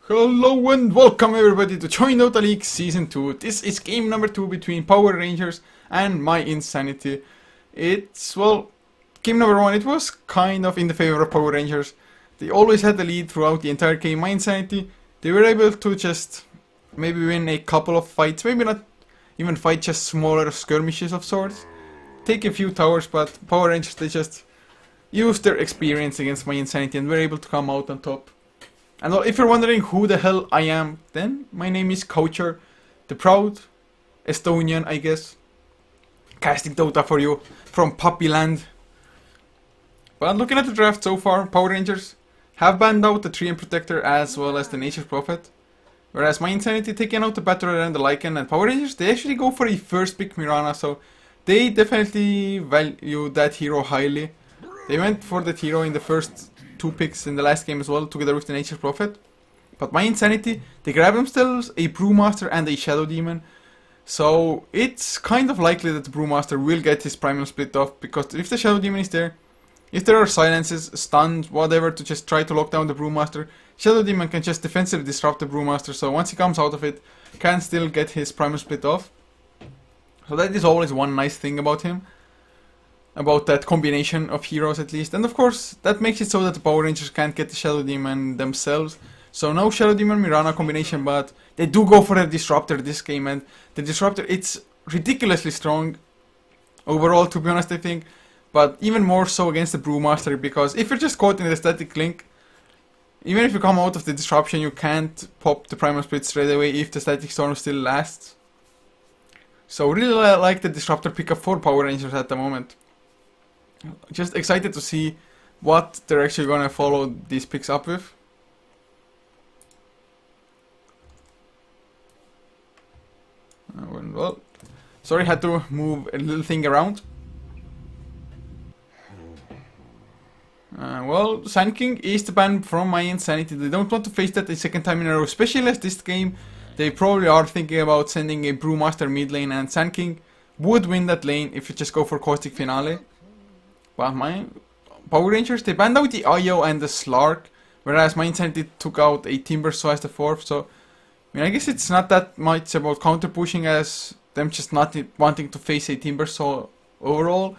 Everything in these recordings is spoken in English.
Hello and welcome everybody to joinDOTA League Season 2. This is game number 2 between Power Rangers and mYinsanity. Game number 1, it was kind of in the favor of Power Rangers. They always had the lead throughout the entire game. mYinsanity, they were able to just maybe win a couple of fights, maybe not even fight, just smaller skirmishes of sorts. Take a few towers, but Power Rangers, they just used their experience against mYinsanity and were able to come out on top. And if you're wondering who the hell I am, then my name is Coucher, the proud Estonian, I guess, casting Dota for you from Puppyland. But looking at the draft so far, Power Rangers have banned out the Tree and Protector as well as the Nature's Prophet, whereas mYinsanity taking out the Battler and the Lycan, and Power Rangers, they actually go for a first pick Mirana, so they definitely value that hero highly. They went for that hero in the first 2 picks in the last game as well, together with the Nature's Prophet. But mYinsanity, they grab themselves a Brewmaster and a Shadow Demon. So it's kind of likely that the Brewmaster will get his Primal split off, because if the Shadow Demon is there, if there are silences, stuns, whatever to just try to lock down the Brewmaster, Shadow Demon can just defensively disrupt the Brewmaster, so once he comes out of it, can still get his Primal split off. So that is always one nice thing about him. About that combination of heroes at least. And of course, that makes it so that the Power Rangers can't get the Shadow Demon themselves. So no Shadow Demon Mirana combination, but they do go for a Disruptor this game. And the Disruptor, it's ridiculously strong overall, to be honest, I think. But even more so against the Brewmaster, because if you're just caught in the static link, even if you come out of the disruption, you can't pop the Primal Split straight away if the Static Storm still lasts. So really like the Disruptor pickup for Power Rangers at the moment. Just excited to see what they're actually gonna follow these picks up with. Well, sorry, had to move a little thing around. Sand King is the ban from mYinsanity. They don't want to face that a second time in a row, especially as this game they probably are thinking about sending a Brewmaster mid lane, and Sand King would win that lane if you just go for Caustic Finale. But my Power Rangers, they banned out the Io and the Slark, whereas mYinsanity took out a Timbersaw as the 4th, so I guess it's not that much about counter pushing as them just not wanting to face a Timbersaw overall.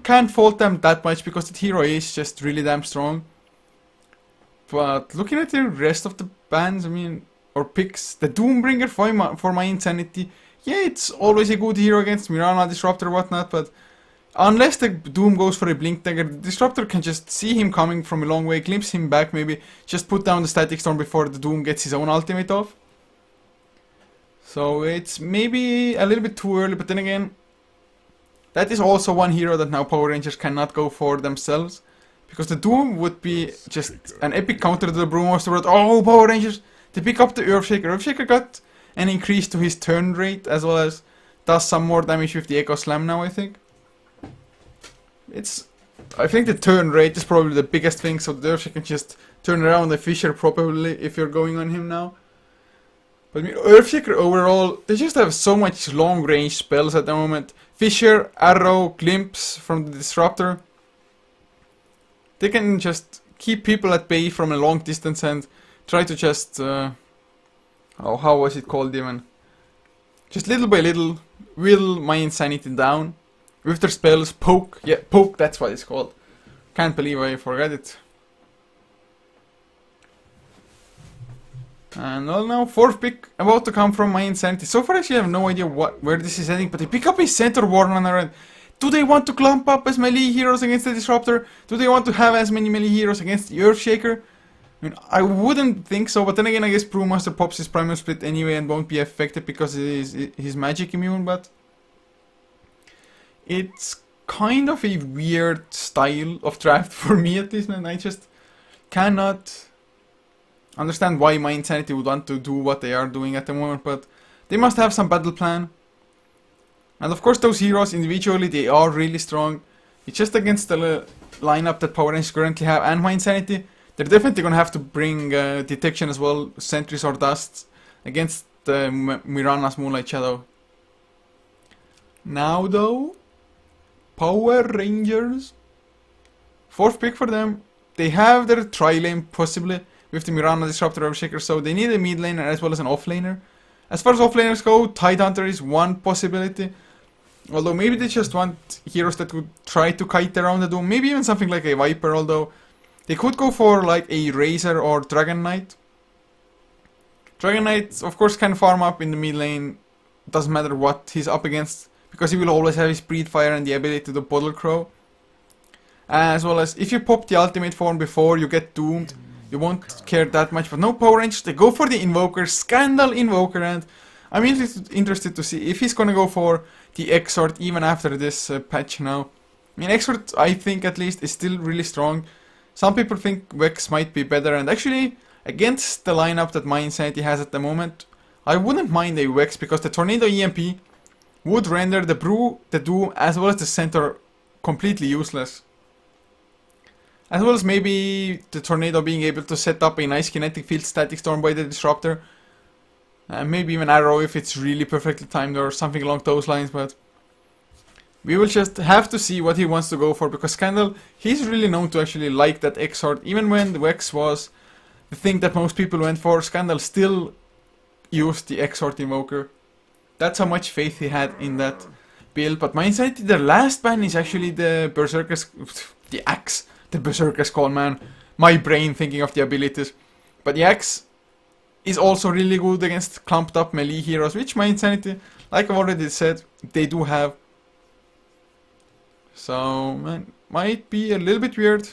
Can't fault them that much because the hero is just really damn strong. But looking at the rest of the bans, or picks, the Doombringer for mYinsanity, yeah, it's always a good hero against Mirana, Disruptor, whatnot, but unless the Doom goes for a Blink Dagger, the Disruptor can just see him coming from a long way, glimpse him back, maybe just put down the Static Storm before the Doom gets his own ultimate off. So it's maybe a little bit too early, but then again, that is also one hero that now Power Rangers cannot go for themselves, because the Doom would be just an epic counter to the Brewmaster, but oh, Power Rangers, they pick up the Earthshaker. Earthshaker got an increase to his turn rate, as well as does some more damage with the Echo Slam now, I think. I think the turn rate is probably the biggest thing, so the Earthshaker can just turn around the Fisher properly if you're going on him now. But Earthshaker overall, they just have so much long range spells at the moment. Fisher, Arrow, Glimpse from the Disruptor. They can just keep people at bay from a long distance and try to just, how was it called even? Just little by little, will mYinsanity down. With their spells, Poke, yeah, Poke, that's what it's called. Can't believe I forgot it. And well, now 4th pick about to come from mYinsanity. So far, actually, I have no idea where this is heading, but they pick up a Centaur Warrunner. And do they want to clump up as melee heroes against the Disruptor? Do they want to have as many melee heroes against the Earthshaker? I wouldn't think so, but then again, I guess Brewmaster pops his Primal Split anyway and won't be affected because he's magic immune, but it's kind of a weird style of draft for me at least, and I just cannot understand why mYinsanity would want to do what they are doing at the moment, but they must have some battle plan. And of course those heroes individually, they are really strong. It's just against the lineup that Power Rangers currently have and mYinsanity, they're definitely gonna have to bring detection as well, sentries or dusts, against Mirana's Moonlight Shadow. Now though, Power Rangers, 4th pick for them. They have their tri-lane possibly, with the Mirana Disruptor Earthshaker, so they need a mid laner as well as an off laner. As far as off laners go, Tidehunter is one possibility. Although maybe they just want heroes that would try to kite around the Doom. Maybe even something like a Viper, although they could go for like a Razor or Dragon Knight. Dragon Knight, of course, can farm up in the mid lane. Doesn't matter what he's up against, because he will always have his Breed Fire and the ability to do Bottle Crow. As well as if you pop the ultimate form before you get doomed, you won't care that much. But no Power Rangers, they go for the Invoker, Scandal Invoker, and I'm interested to see if he's gonna go for the Exort even after this patch now. I mean, Exort, I think at least, is still really strong. Some people think Vex might be better, and actually, against the lineup that mYinsanity has at the moment, I wouldn't mind a Vex, because the Tornado EMP would render the Brew, the Doom, as well as the Centaur completely useless. As well as maybe the Tornado being able to set up a nice kinetic field Static Storm by the Disruptor. Maybe even Arrow if it's really perfectly timed or something along those lines, but we will just have to see what he wants to go for, because Scandal, he's really known to actually like that Exort. Even when the Vex was the thing that most people went for, Scandal still used the Exort Invoker. That's how much faith he had in that build. But mYinsanity, the last ban is actually the Berserker's, the Axe, the Berserker's Call, man. My brain thinking of the abilities. But the Axe is also really good against clumped up melee heroes, which mYinsanity, like I've already said, they do have. So, man, might be a little bit weird.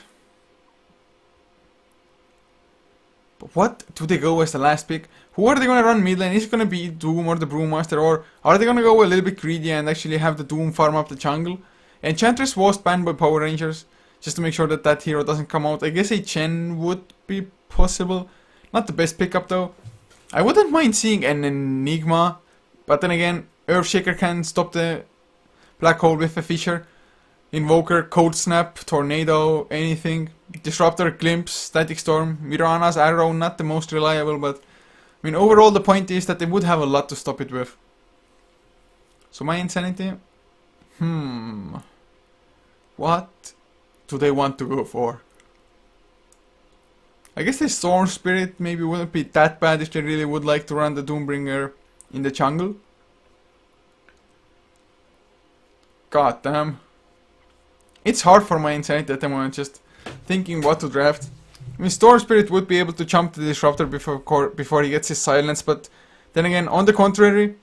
But what do they go as the last pick? Who are they gonna run mid lane? Is it gonna be Doom or the Brewmaster, or are they gonna go a little bit greedy and actually have the Doom farm up the jungle? Enchantress was banned by Power Rangers, just to make sure that that hero doesn't come out. I guess a Chen would be possible. Not the best pickup though. I wouldn't mind seeing an Enigma, but then again, Earthshaker can stop the Black Hole with a Fissure. Invoker, Cold Snap, Tornado, anything. Disruptor, Glimpse, Static Storm, Mirana's Arrow, not the most reliable, but I mean, overall the point is that they would have a lot to stop it with. So mYinsanity, what do they want to go for? I guess the Storm Spirit maybe wouldn't be that bad if they really would like to run the Doombringer in the jungle. God damn. It's hard for mYinsanity at the moment, just thinking what to draft. I mean, Storm Spirit would be able to jump the Disruptor before he gets his silence, but then again, on the contrary,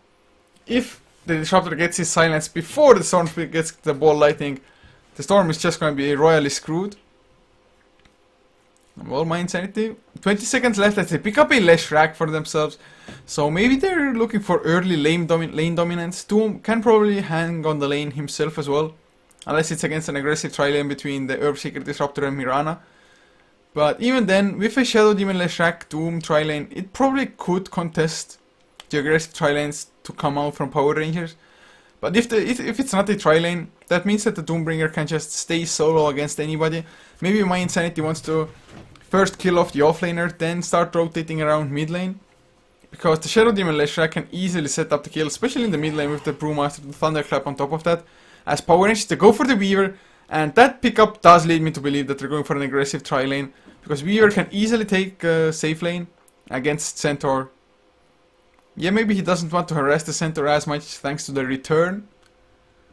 if the Disruptor gets his silence before the Storm Spirit gets the ball lightning, the Storm is just going to be royally screwed. Well, mYinsanity, 20 seconds left as they pick up a Leshrac for themselves, so maybe they're looking for early lane dominance. Doom can probably hang on the lane himself as well, unless it's against an aggressive tri-lane between the Earthshaker, Disruptor and Mirana. But even then, with a Shadow Demon Leshrac Doom tri-lane, it probably could contest the aggressive tri-lanes to come out from Power Rangers. But if it's not a tri-lane, that means that the Doombringer can just stay solo against anybody. Maybe mYinsanity wants to first kill off the offlaner, then start rotating around mid lane. Because the Shadow Demon Leshrac can easily set up the kill, especially in the mid lane with the Brewmaster, the Thunderclap on top of that. As Power Rangers, they go for the Weaver, and that pickup does lead me to believe that they're going for an aggressive tri-lane. Because Weaver can easily take safe lane against Centaur. Yeah, maybe he doesn't want to harass the Centaur as much thanks to the return.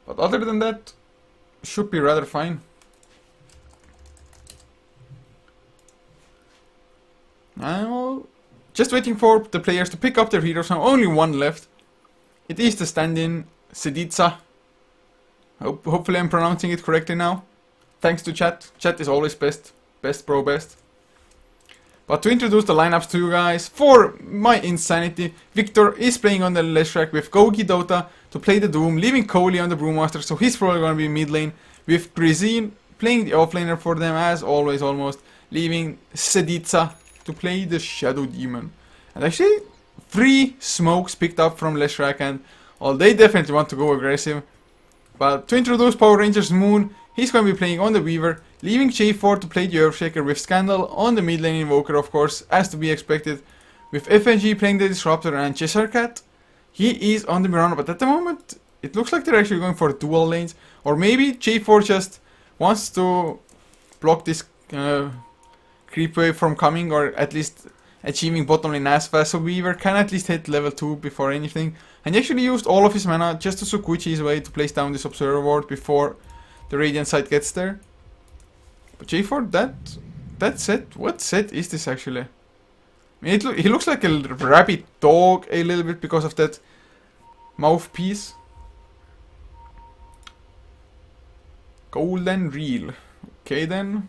But other than that, should be rather fine. Now, just waiting for the players to pick up their heroes. Now only one left. It is the stand-in, Seditsa. Hopefully I'm pronouncing it correctly now. Thanks to chat. Chat is always best. Best bro best. But to introduce the lineups to you guys, for mYinsanity, Victor is playing on the Leshrac with joinDOTA to play the Doom, leaving Coley on the Brewmaster, so he's probably going to be mid lane, with Grizine playing the offlaner for them as always almost, leaving Seditsa to play the Shadow Demon. And actually, 3 smokes picked up from Leshrac, and well, they definitely want to go aggressive. But to introduce Power Rangers Moon, he's going to be playing on the Weaver, leaving J4 to play the Earthshaker with Scandal on the mid lane Invoker, of course, as to be expected, with FNG playing the Disruptor and Cheshire he is on the Mirana, but at the moment it looks like they're actually going for dual lanes, or maybe J4 just wants to block this creep wave from coming, or at least achieving bottom lane as fast, so Weaver can at least hit level 2 before anything. And he actually used all of his mana just to Sukuchi his way to place down this Observer Ward before the Radiant side gets there. But J4, that set, what set is this actually? I mean, he looks like a rabid dog a little bit because of that mouthpiece. Golden Reel. Okay then.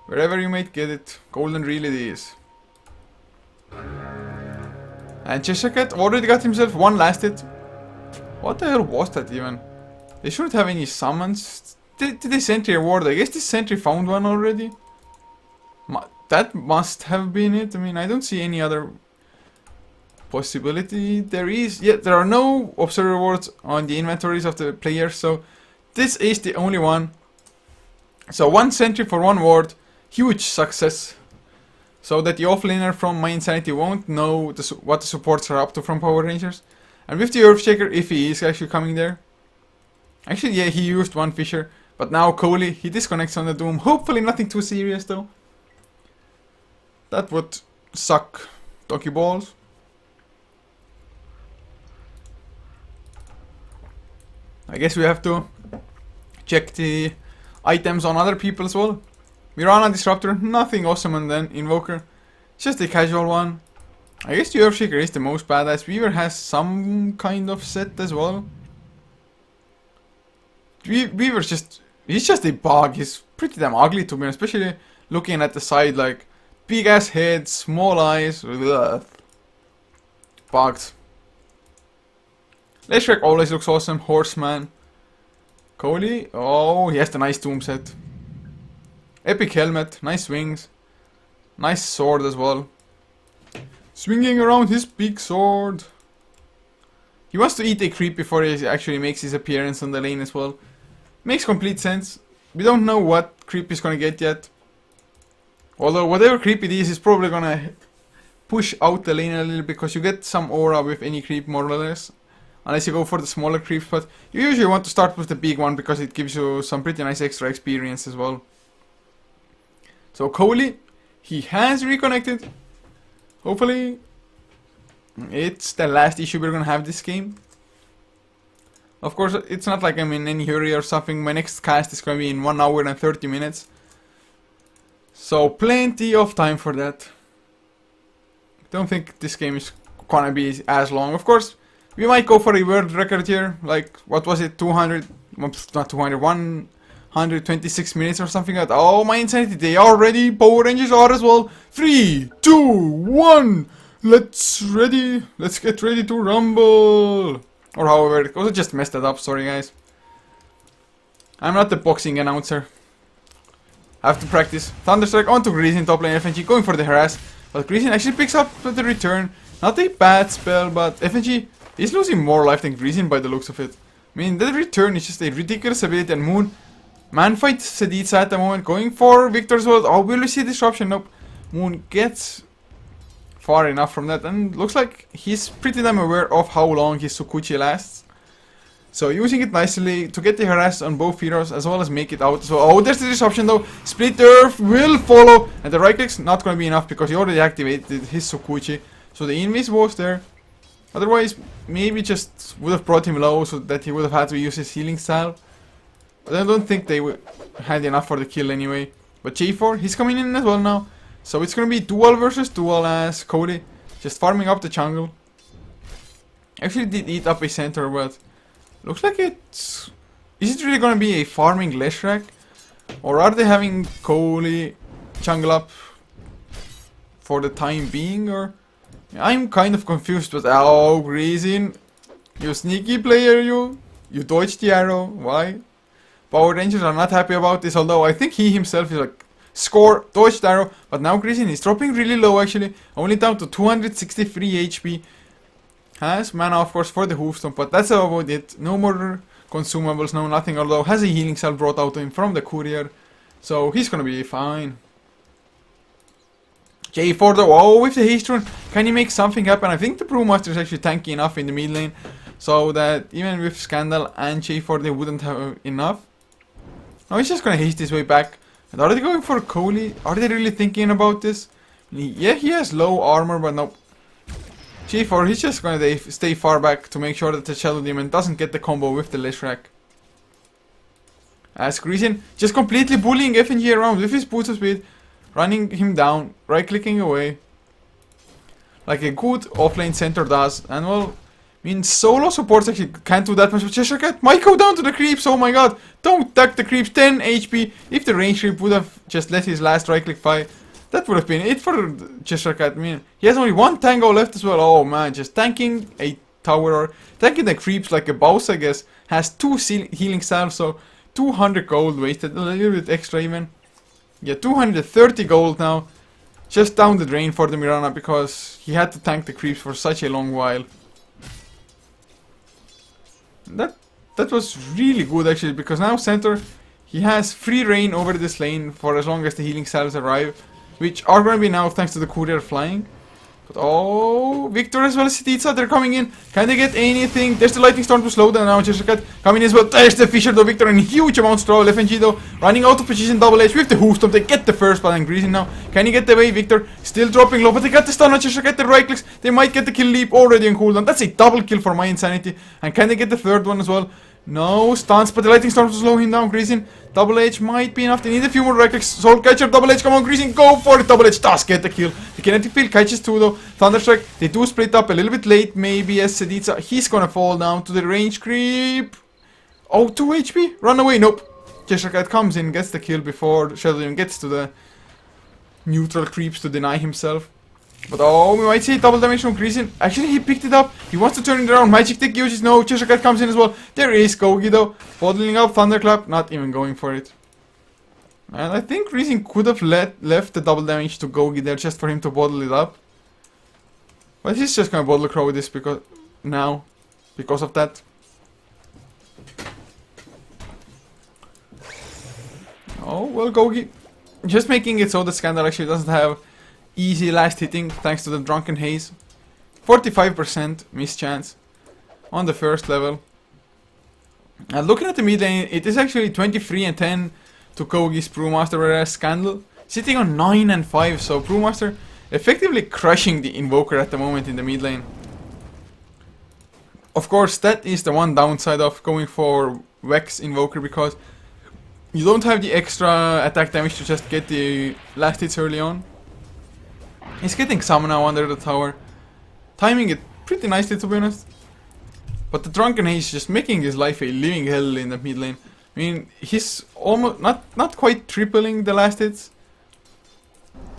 Wherever you might get it, Golden Reel it is. And Cheshire already got himself one lasted. What the hell was that even? They shouldn't have any summons. Did they sentry a ward? I guess this sentry found one already. That must have been it. I mean, I don't see any other possibility. There are no observer wards on the inventories of the players, so this is the only one. So one sentry for one ward, huge success. So that the offlaner from mYinsanity won't know what the supports are up to from Power Rangers. And with the Earthshaker, if he is actually coming there. Actually, yeah, he used one Fisher. But now Coley, he disconnects on the Doom. Hopefully nothing too serious though. That would suck. Donkey balls. I guess we have to check the items on other people as well. Mirana Disruptor, nothing awesome, and then Invoker, just a casual one. I guess the Earthshaker is the most badass. Weaver has some kind of set as well. Weaver's he's just a bug. He's pretty damn ugly to me, especially looking at the side, like big ass head, small eyes. Ugh. Bugged. Leshrac always looks awesome. Horseman. Coley, oh, he has the nice Doom set. Epic helmet, nice wings, nice sword as well. Swinging around his big sword. He wants to eat a creep before he actually makes his appearance on the lane as well. Makes complete sense. We don't know what creep he's gonna get yet. Although whatever creep it is probably gonna push out the lane a little, because you get some aura with any creep more or less. Unless you go for the smaller creeps, but you usually want to start with the big one because it gives you some pretty nice extra experience as well. So Coley, he has reconnected. Hopefully it's the last issue we're gonna have this game. Of course, it's not like I'm in any hurry or something. My next cast is gonna be in 1 hour and 30 minutes. So plenty of time for that. Don't think this game is gonna be as long. Of course, we might go for a world record here. Like, what was it? 200, not 200, 126 minutes or something like that. Oh, mYinsanity, they are ready. Power Rangers are as well. 3, 2, 1. Let's get ready to rumble. Or however it goes. I just messed that up. Sorry, guys. I'm not the boxing announcer. I have to practice. Thunderstrike onto Greasing, top lane FNG, going for the harass. But Greasing actually picks up the return. Not a bad spell, but FNG is losing more life than Greasing by the looks of it. I mean, that return is just a ridiculous ability, and Moon man fights Seditsa at the moment, going for Victor's World. Oh, will we see disruption? Nope. Moon gets far enough from that, and looks like he's pretty damn aware of how long his Sukuchi lasts. So using it nicely to get the harass on both heroes as well as make it out. So, oh, there's the disruption though. Split Earth will follow, and the right click's not going to be enough because he already activated his Sukuchi. So the invis was there. Otherwise, maybe just would have brought him low so that he would have had to use his healing style. But I don't think they had enough for the kill anyway. But J4, he's coming in as well now. So it's gonna be dual versus dual as Cody just farming up the jungle. Actually did eat up a center, but looks like it's... Is it really gonna be a farming Leshrac? Or are they having Cody jungle up for the time being? Or I'm kind of confused, but oh, Greasing, you sneaky player, you dodged the arrow. Why? Power Rangers are not happy about this, although I think he himself is like, score, dodged arrow, but now Greasing is dropping really low actually, only down to 263 HP. Has mana of course for the hoofstomp, but that's about it. No more consumables, no nothing, although has a healing cell brought out to him from the courier, so he's gonna be fine. J4 though, oh, with the haste rune, can he make something happen? I think the Brewmaster is actually tanky enough in the mid lane, so that even with Scandal and J4 they wouldn't have enough. Now he's just gonna haste his way back And are they going for Coley? Are they really thinking about this? Yeah, he has low armor, but nope. G4, he's just gonna stay far back to make sure that the Shadow Demon doesn't get the combo with the Leshrac. As Grecian just completely bullying FNG around with his boots of speed, running him down, right clicking away. Like a good offlane center does. And well, I mean, solo supports actually can't do that much, but Cheshire Cat might go down to the creeps. Oh my god, don't duck the creeps. 10 HP. If the range creep would have just let his last right click fly, that would have been it for Cheshire Cat. I mean, he has only one tango left as well. Oh man, just tanking a tower or tanking the creeps like a boss, I guess. Has 2 healing salves, so 200 gold wasted. A little bit extra even. Yeah, 230 gold now. Just down the drain for the Mirana because he had to tank the creeps for such a long while. That was really good actually, because now center, he has free reign over this lane for as long as the healing salves arrive, which are going to be now thanks to the courier flying. But oh, Victor as well as Siditsa, they're coming in. Can they get anything? There's the lightning storm to slow down now. Cat coming in as well. There's the Fisher though. Victor in huge amounts of trouble. FNG though running out of position. Double H with the hoof stomp. They get the first but increasing now. Can he get the way? Victor still dropping low, but they got the stun on Cat. The right clicks. They might get the kill leap already on cooldown. That's a double kill for mYinsanity. And can they get the third one as well? No stuns, but the lightning storm to slow him down. Greasing. Double H might be enough. They need a few more right clicks. Soul Catcher, Double H, come on, Greasing, go for it. Double H does get the kill. The kinetic field catches too though. Thunderstrike, they do split up a little bit late, maybe as Seditsa. He's gonna fall down to the range creep. Oh, 2 HP. Run away. Nope. Cheshire Cat comes in, gets the kill before Shadow even gets to the neutral creeps to deny himself. But oh, we might see double damage from Greasing. Actually, he picked it up. He wants to turn it around. Magic Tick uses no. Cheshire Cat comes in as well. There is Gogi though. Bottling up Thunderclap. Not even going for it. And I think Greasing could have left the double damage to Gogi there just for him to bottle it up. But he's just gonna bottle crow this because of that. Oh well, Gogi just making it so that Scandal actually doesn't have easy last hitting thanks to the Drunken Haze. 45% miss chance on the first level. And looking at the mid lane, it is actually 23 and 10 to Kogi's Brewmaster, whereas Scandal sitting on 9 and 5. So Brewmaster effectively crushing the Invoker at the moment in the mid lane. Of course, that is the one downside of going for Vex Invoker, because you don't have the extra attack damage to just get the last hits early on. He's getting some now under the tower, timing it pretty nicely to be honest. But the Drunken Haze is just making his life a living hell in the mid lane. I mean, he's almost not quite tripling the last hits,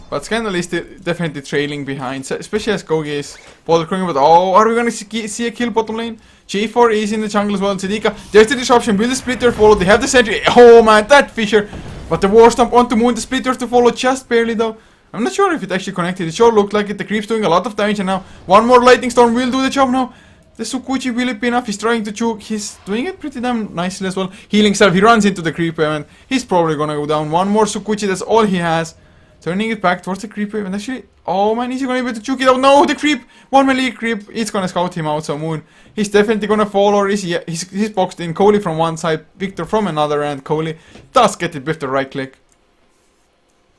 but Scandal is definitely trailing behind, especially as Gogi is bottle crowing. But oh, are we gonna see a kill bottom lane? J4 is in the jungle as well. Zedika, there's the disruption. Will the splitter follow? They have the sentry. Oh man, that Fisher! But the war stomp onto Moon. The splitters to follow just barely though. I'm not sure if it actually connected. It sure looked like it. The creep's doing a lot of damage, and now one more lightning storm will do the job now. The Sukuchi will it be enough? He's trying to choke. He's doing it pretty damn nicely as well. Healing self. He runs into the creep wave and he's probably gonna go down. One more Sukuchi. That's all he has. Turning it back towards the creep wave. And actually, oh man, is he gonna be able to choke it out? No, the creep. One melee creep. It's gonna scout him out. So Moon, he's definitely gonna fall, or is he? He's boxed in. Coley from one side, Victor from another, and Coley does get it with the right click.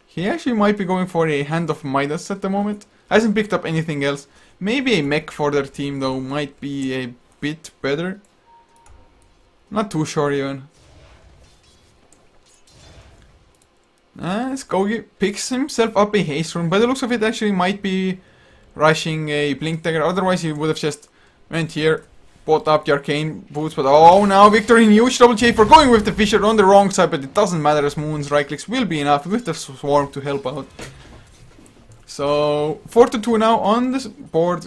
He actually might be going for a Hand of Midas at the moment. Hasn't picked up anything else. Maybe a mech for their team though might be a bit better. Not too sure even. Skogi picks himself up a haste rune. By the looks of it, actually might be rushing a blink dagger. Otherwise he would have just went here, bought up the arcane boots. But oh, now Victor in huge double chase for going with the Fisher on the wrong side. But it doesn't matter as Moon's right clicks will be enough with the swarm to help out. So 4-2 now on the board.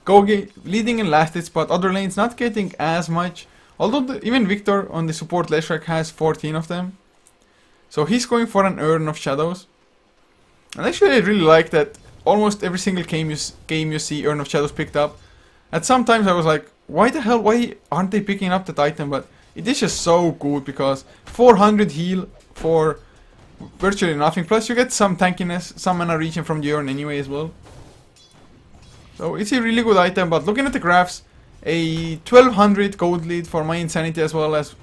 Gogi leading in last hits, but other lanes not getting as much. Although even Victor on the support Leshrac has 14 of them. So he's going for an Urn of Shadows. And actually I really like that almost every single game you see Urn of Shadows picked up. At some times I was like, why the hell, why aren't they picking up that item? But it is just so good because 400 heal for virtually nothing. Plus you get some tankiness, some mana regen from the Urn anyway as well. So it's a really good item, but looking at the graphs, a 1200 gold lead for mYinsanity as well as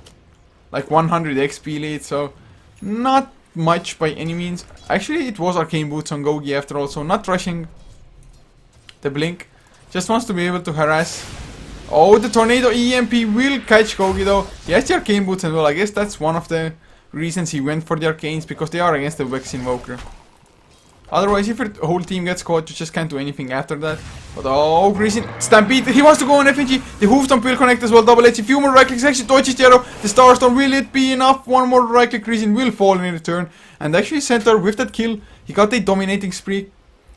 like 100 XP lead. So not much by any means. Actually, it was Arcane Boots on Gogi after all, so not rushing the blink. Just wants to be able to harass. Oh, the Tornado EMP will catch Gogi though. He has the Arcane Boots as well. I guess that's one of the reasons he went for the Arcanes, because they are against the Vex Invoker. Otherwise, if your whole team gets caught, you just can't do anything after that. But oh, Greasy Stampede, he wants to go on FNG. The Hoofstomp will connect as well. Double Edge, a few more right clicks, actually dodges the arrow. The Starstorm, will it be enough? One more right click, Greasy will fall in return. And actually, Centaur with that kill, he got a dominating spree.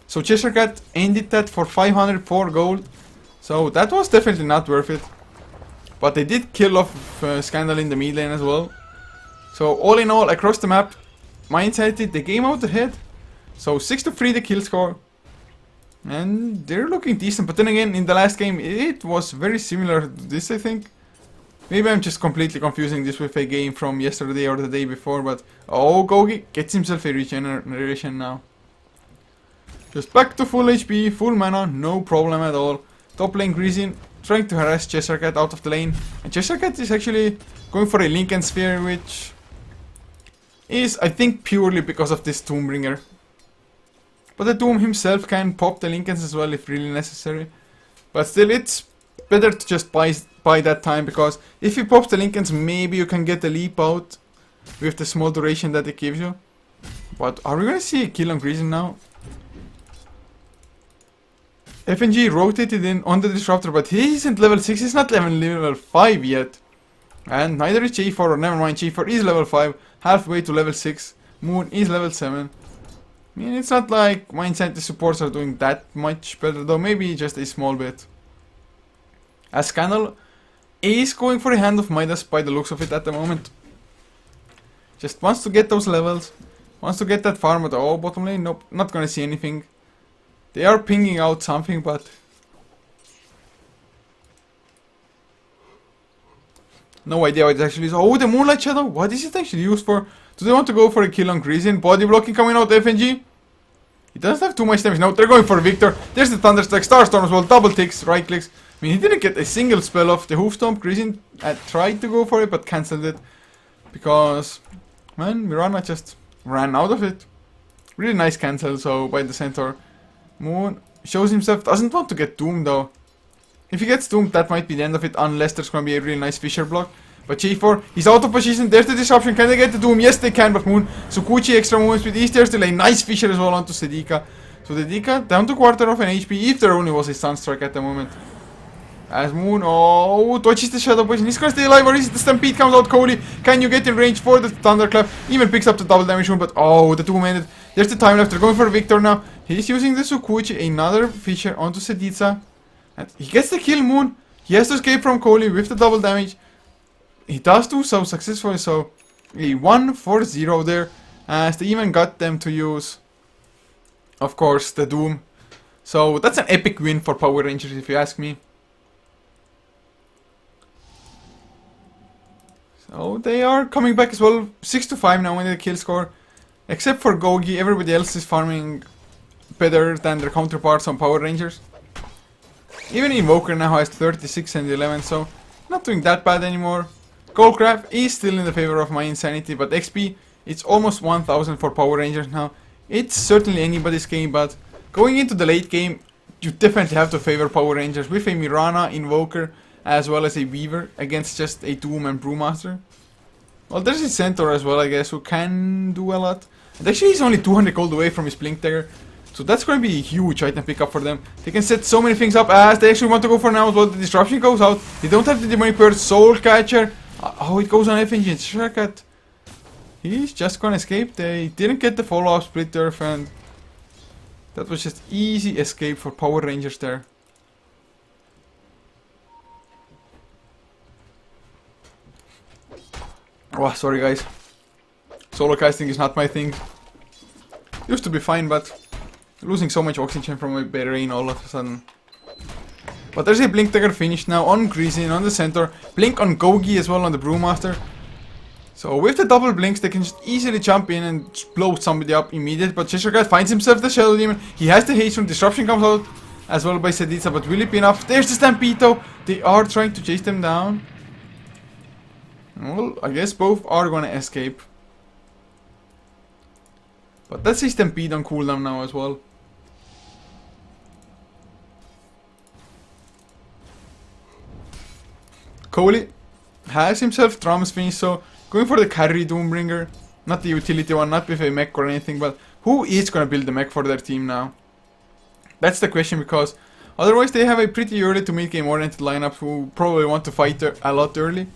So Cheshire Cat ended that for 504 gold. So that was definitely not worth it. But they did kill off Scandal in the mid lane as well. So all in all, across the map, mYinsanity, they came out ahead. So 6-3 the kill score. And they're looking decent. But then again, in the last game, it was very similar to this, I think. Maybe I'm just completely confusing this with a game from yesterday or the day before. But oh, Gogi gets himself a regeneration now. Just back to full HP, full mana, no problem at all. Top lane Greasy trying to harass Cheshire Cat out of the lane. And Cheshire Cat is actually going for a Lincoln Sphere, which is, I think, purely because of this Doombringer. But the Doom himself can pop the Lincolns as well if really necessary. But still, it's better to just buy that time, because if he pops the Lincolns, maybe you can get the leap out with the small duration that it gives you. But are we going to see a kill on Greasy now? FNG rotated in on the Disruptor, but he isn't level 6, he's not level 5 yet. And neither is J4, or never mind, J4 is level 5, halfway to level 6. Moon is level 7. I mean, it's not like mYinsanity supports are doing that much better, though maybe just a small bit. As Scandal is going for a Hand of Midas by the looks of it at the moment. Just wants to get those levels, wants to get that farm, but oh, bottom lane, nope, not gonna see anything. They are pinging out something, but no idea what it actually is. Oh, the Moonlight Shadow, what is it actually used for? Do they want to go for a kill on Greasy? Body blocking coming out FNG. He doesn't have too much damage. No, they're going for Victor. There's the Thunderstrike, Starstorm as well, double ticks, right clicks. I mean, he didn't get a single spell off the Hoofstomp. Greasy tried to go for it, but cancelled it. Because, man, Mirana just ran out of it. Really nice cancel, so by the Centaur. Moon shows himself, doesn't want to get doomed though. If he gets doomed, that might be the end of it, unless there's going to be a really nice Fisher block. But J4, he's out of position, there's the disruption, can they get the doom? Yes they can, but Moon, Sukuchi extra movement speed, there's still a nice Fisher as well onto Sedika. So Sedika down to quarter of an HP, if there only was a Sunstrike at the moment. As Moon, oh, dodges the Shadow Poison, he's gonna stay alive, or is it the Stampede comes out, Cody? Can you get in range for the Thunderclap? Even picks up the double damage Moon, but oh, the doom ended. There's the time left, they're going for Victor now. He's using the Sukuchi, another Fisher onto Seditsa. And he gets the kill, Moon. He has to escape from Kohli with the double damage. He does do so successfully, so a 1-4-0 there. As they even got them to use, of course, the Doom. So that's an epic win for Power Rangers, if you ask me. So they are coming back as well. 6-5 now in the kill score. Except for Gogi, everybody else is farming better than their counterparts on Power Rangers. Even Invoker now has 36 and 11, so not doing that bad anymore. Goldcraft is still in the favor of mYinsanity, but XP, it's almost 1000 for Power Rangers now. It's certainly anybody's game, but going into the late game, you definitely have to favor Power Rangers with a Mirana, Invoker, as well as a Weaver against just a Doom and Brewmaster. Well, there's a Centaur as well, I guess, who can do a lot. And actually, he's only 200 gold away from his Blink Dagger. So that's going to be a huge item pickup for them. They can set so many things up as they actually want to go for now as well. The Disruption goes out. They don't have the Demonic Bird, Soul Catcher. Oh, it goes on FNG. Shrekat. He's just going to escape. They didn't get the follow-up Split Turf, and that was just easy escape for Power Rangers there. Oh, sorry guys. Solo casting is not my thing. Used to be fine, but losing so much oxygen from my brain all of a sudden. But there's a Blink Dagger finish now on Greasy, on the Centaur. Blink on Gogi as well on the Brewmaster. So with the double blinks, they can just easily jump in and blow somebody up immediately. But Cheshire Cat finds himself the Shadow Demon. He has the haste from Disruption comes out as well by Seditsa, but will it be enough? There's the Stampede though. They are trying to chase them down. Well, I guess both are gonna escape. But that's a Stampede on cooldown now as well. Kohli has himself drums finished, so going for the carry Doombringer. Not the utility one, not with a mech or anything, but who is gonna build the mech for their team now? That's the question, because otherwise they have a pretty early to mid game oriented lineup who probably want to fight a lot early.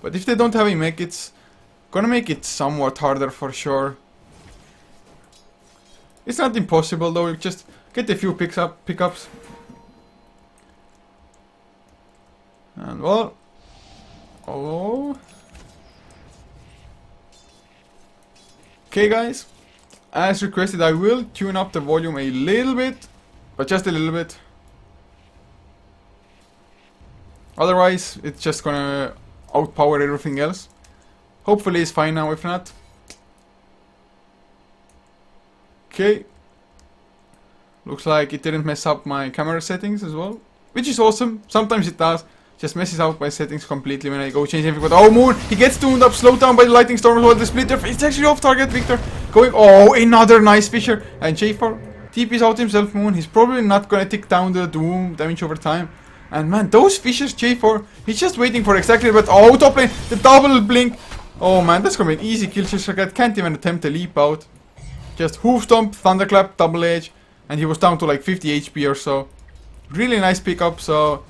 But if they don't have a mech, it's gonna make it somewhat harder for sure. It's not impossible though, just get a few pickups. And well, oh. Okay guys, as requested I will tune up the volume a little bit, but just a little bit. Otherwise it's just gonna outpower everything else. Hopefully it's fine now, if not. Okay. Looks like it didn't mess up my camera settings as well, which is awesome. Sometimes it does. Just messes out my settings completely when I go change everything. But oh, Moon, he gets tuned up, slowed down by the lightning storm as well. The splitter, it's actually off target. Victor going, oh, another nice Fisher. And J4 TP's out himself, Moon. He's probably not gonna tick down the Doom damage over time. And man, those Fishers, J4, he's just waiting for exactly, but oh, top lane, the double blink. Oh man, that's gonna be an easy kill. Shishrakat can't even attempt a leap out. Just hoof stomp, thunderclap, double edge, and he was down to like 50 HP or so. Really nice pickup, so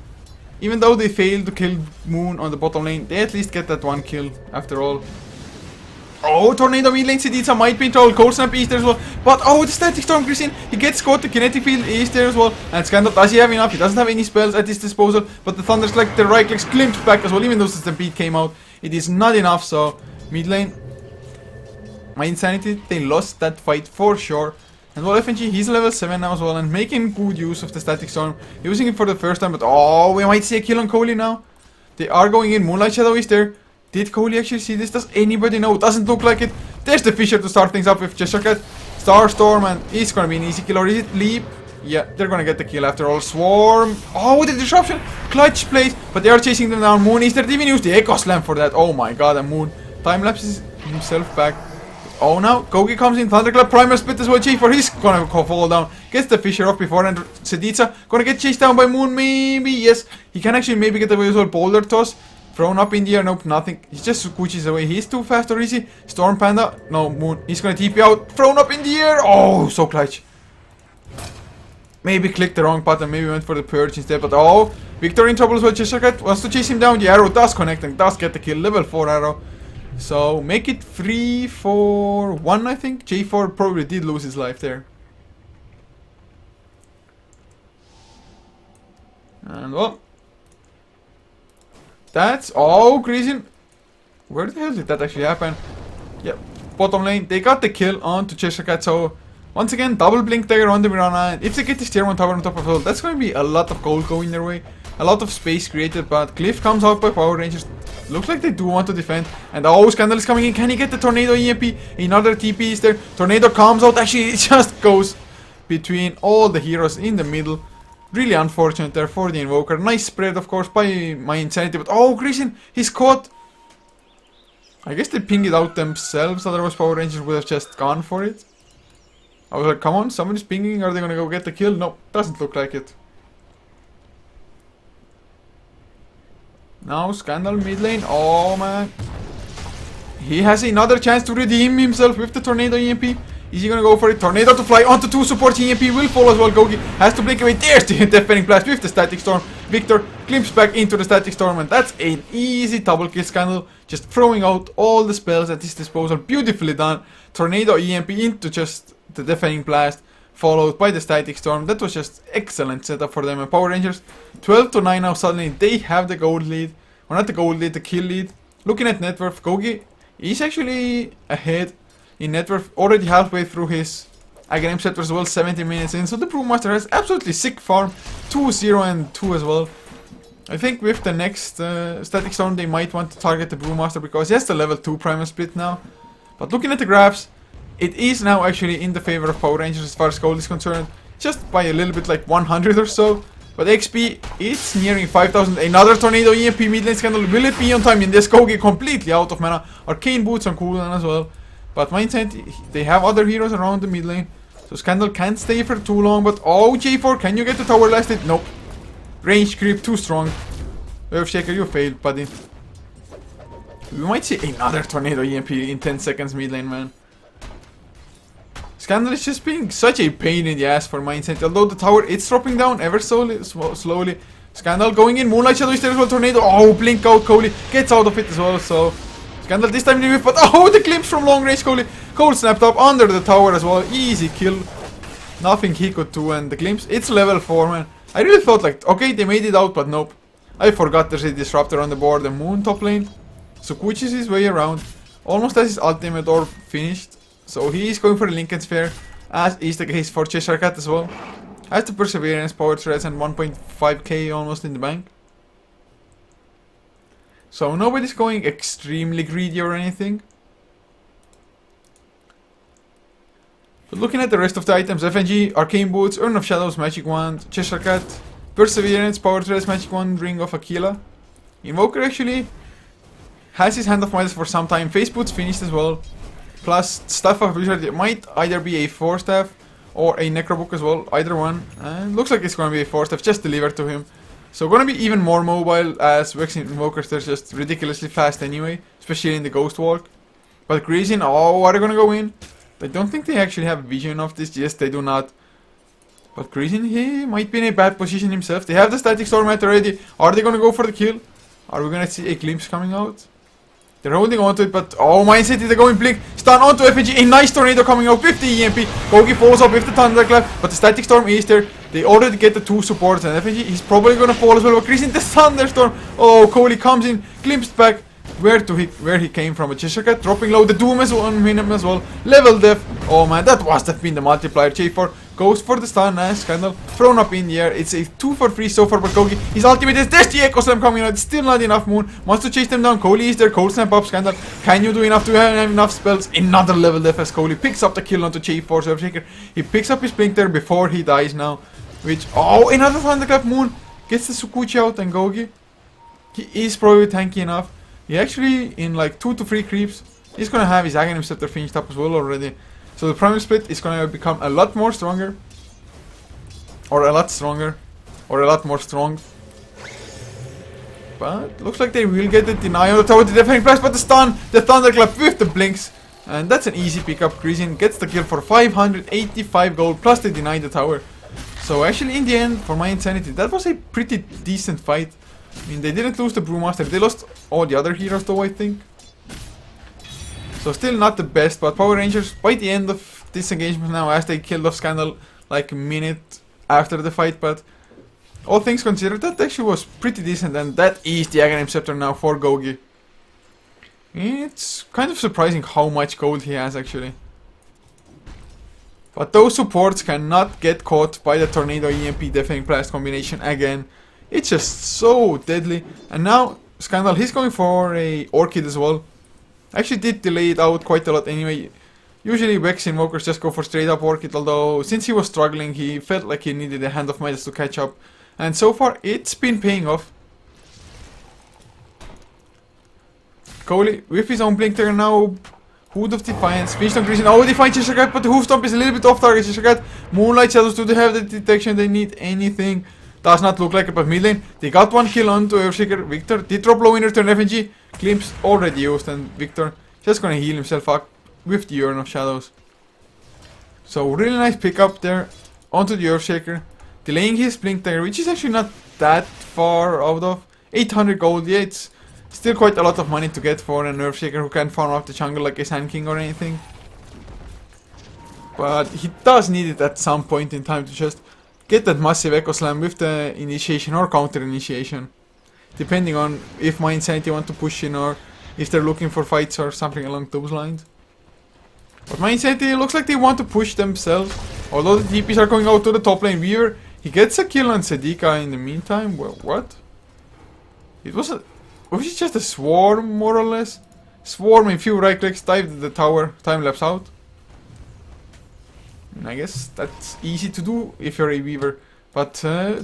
even though they failed to kill Moon on the bottom lane, they at least get that one kill after all. Oh, Tornado mid lane, Siditsa might be in trouble, Cold Snap is there as well. But oh, the Static Storm creeps in, he gets caught, the Kinetic Field is there as well. And Scandal, does he have enough? He doesn't have any spells at his disposal, but the Thunder's like the right clicks glimpsed back as well, even though the Stampede came out. It is not enough, so mid lane, mYinsanity, they lost that fight for sure. And well, FNG, he's level 7 now as well, and making good use of the Static Storm, using it for the first time, but oh, we might see a kill on Kohli now. They are going in, Moonlight Shadow is there. Did Kohli actually see this? Does anybody know? Doesn't look like it. There's the Fisher to start things up with Cheshire Starstorm, and it's gonna be an easy kill, or is it Leap? Yeah, they're gonna get the kill after all. Swarm, oh, the disruption, clutch plays, but they are chasing them down. Moon is there, they even use the Echo Slam for that. Oh my god, and Moon time lapses himself back. Oh no, Kogi comes in, Thunderclap, Primal Split as well, J4, he's gonna fall down. Gets the Fisher off before, and Seditsa gonna get chased down by Moon, maybe, yes. He can actually maybe get away as well, Boulder Toss. Thrown up in the air, nope, nothing. He just scooches away, he's too fast, or is he? Storm Panda, no, Moon, he's gonna TP out, thrown up in the air, oh, so clutch. Maybe clicked the wrong button, maybe went for the Purge instead, but oh, Victor in trouble as well, Cheshire wants to chase him down, the arrow does connect and does get the kill, level 4 arrow. So, make it 3-4-1, I think. J4 probably did lose his life there. And well, that's all Grayson. Where the hell did that actually happen? Yep, bottom lane, they got the kill onto Cheshire. So, once again, double blink dagger on the Mirana. And if they get this tier 1 tower on top of it, that's going to be a lot of gold going their way. A lot of space created, but Cliff comes out by Power Rangers. Looks like they do want to defend. And oh, Scandal is coming in. Can he get the Tornado EMP? Another TP is there. Tornado comes out. Actually, it just goes between all the heroes in the middle. Really unfortunate there for the Invoker. Nice spread, of course, by mYinsanity. But oh, Grayson, he's caught. I guess they pinged it out themselves. Otherwise, Power Rangers would have just gone for it. I was like, come on, somebody's pinging. Are they going to go get the kill? No, doesn't look like it. Now Scandal mid lane, oh man. He has another chance to redeem himself with the Tornado EMP. Is he gonna go for it? Tornado to fly onto 2 support, EMP will fall as well. Gogi has to blink away, there's the Deafening Blast with the Static Storm. Victor glimpses back into the Static Storm, and that's an easy double kill. Scandal just throwing out all the spells at his disposal, beautifully done. Tornado EMP into just the Deafening Blast, followed by the Static Storm. That was just excellent setup for them. And Power Rangers 12-9 now, suddenly they have the gold lead. Or not the gold lead, the kill lead. Looking at net worth, Kogi is actually ahead in net worth, already halfway through his Aghanim set as well, 70 minutes in. So the Brewmaster has absolutely sick farm, 2-0 and 2 as well. I think with the next Static Storm they might want to target the Brewmaster because he has the level 2 Primal Split now. But looking at the graphs, it is now actually in the favor of Power Rangers as far as gold is concerned. Just by a little bit, like 100 or so. But XP is nearing 5,000. Another Tornado EMP mid lane Scandal. Will it be on time? In this Kogi completely out of mana. Arcane Boots on cooldown as well. But mYinsanity, they have other heroes around the mid lane. So Scandal can't stay for too long, but oh, J4, can you get the tower last hit? Nope. Range creep, too strong. Earthshaker, you failed, buddy. We might see another Tornado EMP in 10 seconds mid lane, man. Scandal is just being such a pain in the ass for mYinsanity. Although the tower, it's dropping down ever so slowly. Scandal going in, Moonlight Shadow is there as well, Tornado. Oh, blink out, Coley gets out of it as well, so... Scandal this time in the whip, but oh, the glimpse from long range, Coley. Cole snapped up under the tower as well, easy kill. Nothing he could do, and the glimpse, it's level 4, man. I really thought like, okay, they made it out, but nope. I forgot there's a disruptor on the board, the Moon top lane. So Kuchis his way around, almost has his ultimate orb finished. So he is going for the Lincoln Sphere, as is the case for Cheshire Cat as well. Has the Perseverance, Power Threads, and 1.5k almost in the bank. So nobody's going extremely greedy or anything. But looking at the rest of the items, FNG, Arcane Boots, Urn of Shadows, Magic Wand, Cheshire Cat, Perseverance, Power Threads, Magic Wand, Ring of Aquila. Invoker actually has his Hand of Midas for some time. Face Boots finished as well. Plus Staff of Wizard, it might either be a 4 staff or a Necrobook as well, either one. And looks like it's gonna be a 4 staff, just delivered to him. So gonna be even more mobile, as Vex Invokers, they're just ridiculously fast anyway, especially in the Ghost Walk. But Greasing, oh, are they gonna go in? I don't think they actually have vision of this, yes they do not. But Greasing, he might be in a bad position himself. They have the Static Storm at already. Are they gonna go for the kill? Are we gonna see a glimpse coming out? They're holding onto it, but oh, mYinsanity, they're going blink. Stun onto FNG, a nice Tornado coming out with the EMP. Kogi follows up with the Thunderclap, but the Static Storm is there. They already get the 2 supports, and FNG, he's probably gonna fall as well. But Greasing, the Thunderstorm. Oh, Coley comes in, glimpsed back where he came from. A Cheshire Cat dropping low, the Doom as well on him as well. Level def. Oh man, that must have been the multiplier. J4 goes for the stun, as Scandal thrown up in the air. It's a 2 for 3 so far, but Kogi, his ultimate is there's the Echo Slam coming out. It's still not enough. Moon wants to chase them down. Coley is there, Cold Snap up. Scandal, can you do enough to have enough spells? Another level def as Coley picks up the kill onto J4 Surfshaker. He picks up his blink there before he dies now. Which, oh, another Thunderclap. Moon gets the Sukuchi out, and Gogi, he is probably tanky enough. He actually, in like 2 to 3 creeps, he's gonna have his Aghanim Scepter finished up as well already. So the Primal Split is gonna become a lot more stronger. Or a lot stronger. Or a lot more strong. But looks like they will get the deny on the tower, the Deafening Blast, but the stun, the Thunderclap with the blinks. And that's an easy pickup. Greasing gets the kill for 585 gold, plus they deny the tower. So actually in the end, for mYinsanity, that was a pretty decent fight. I mean, they didn't lose the Brewmaster, they lost all the other heroes though, I think. So still not the best, but Power Rangers, by the end of this engagement now, as they killed off Scandal like a minute after the fight, but all things considered, that actually was pretty decent, and that is the Aghanim Scepter now for Gogi. It's kind of surprising how much gold he has actually. But those supports cannot get caught by the Tornado EMP Deafening Blast combination again. It's just so deadly. And now Scandal, he's going for a Orchid as well. Actually did delay it out quite a lot anyway. Usually Vex Invokers just go for straight up Orchid, although since he was struggling, he felt like he needed a Hand of Midas to catch up. And so far, it's been paying off. Coley, with his own blink there now, Hood of Defiance, finished on Greasing. Oh, Defiance Cheshire Cat, but the Hoof Stomp is a little bit off target. Cheshire Cat, Moonlight Shadows, do they have the detection they need? Anything? Does not look like it, but mid lane, they got one kill onto Earthshaker. Victor did drop low in return. FNG, Glimpse already used, and Victor just gonna heal himself up with the Urn of Shadows. So really nice pickup there onto the Earthshaker, delaying his blink there, which is actually not that far out of 800 gold. Yeah, it's still quite a lot of money to get for an Earthshaker who can't farm up the jungle like a Sand King or anything. But he does need it at some point in time to just get that massive Echo Slam with the initiation or counter initiation, depending on if mYinsanity want to push in or if they're looking for fights or something along those lines. But mYinsanity looks like they want to push themselves, although the TPs are going out to the top lane. Weaver, he gets a kill on Sedika in the meantime. Well, what? Was it just a swarm, more or less? Swarm in few right clicks, dive the tower, time lapse out. And I guess that's easy to do if you're a Weaver. But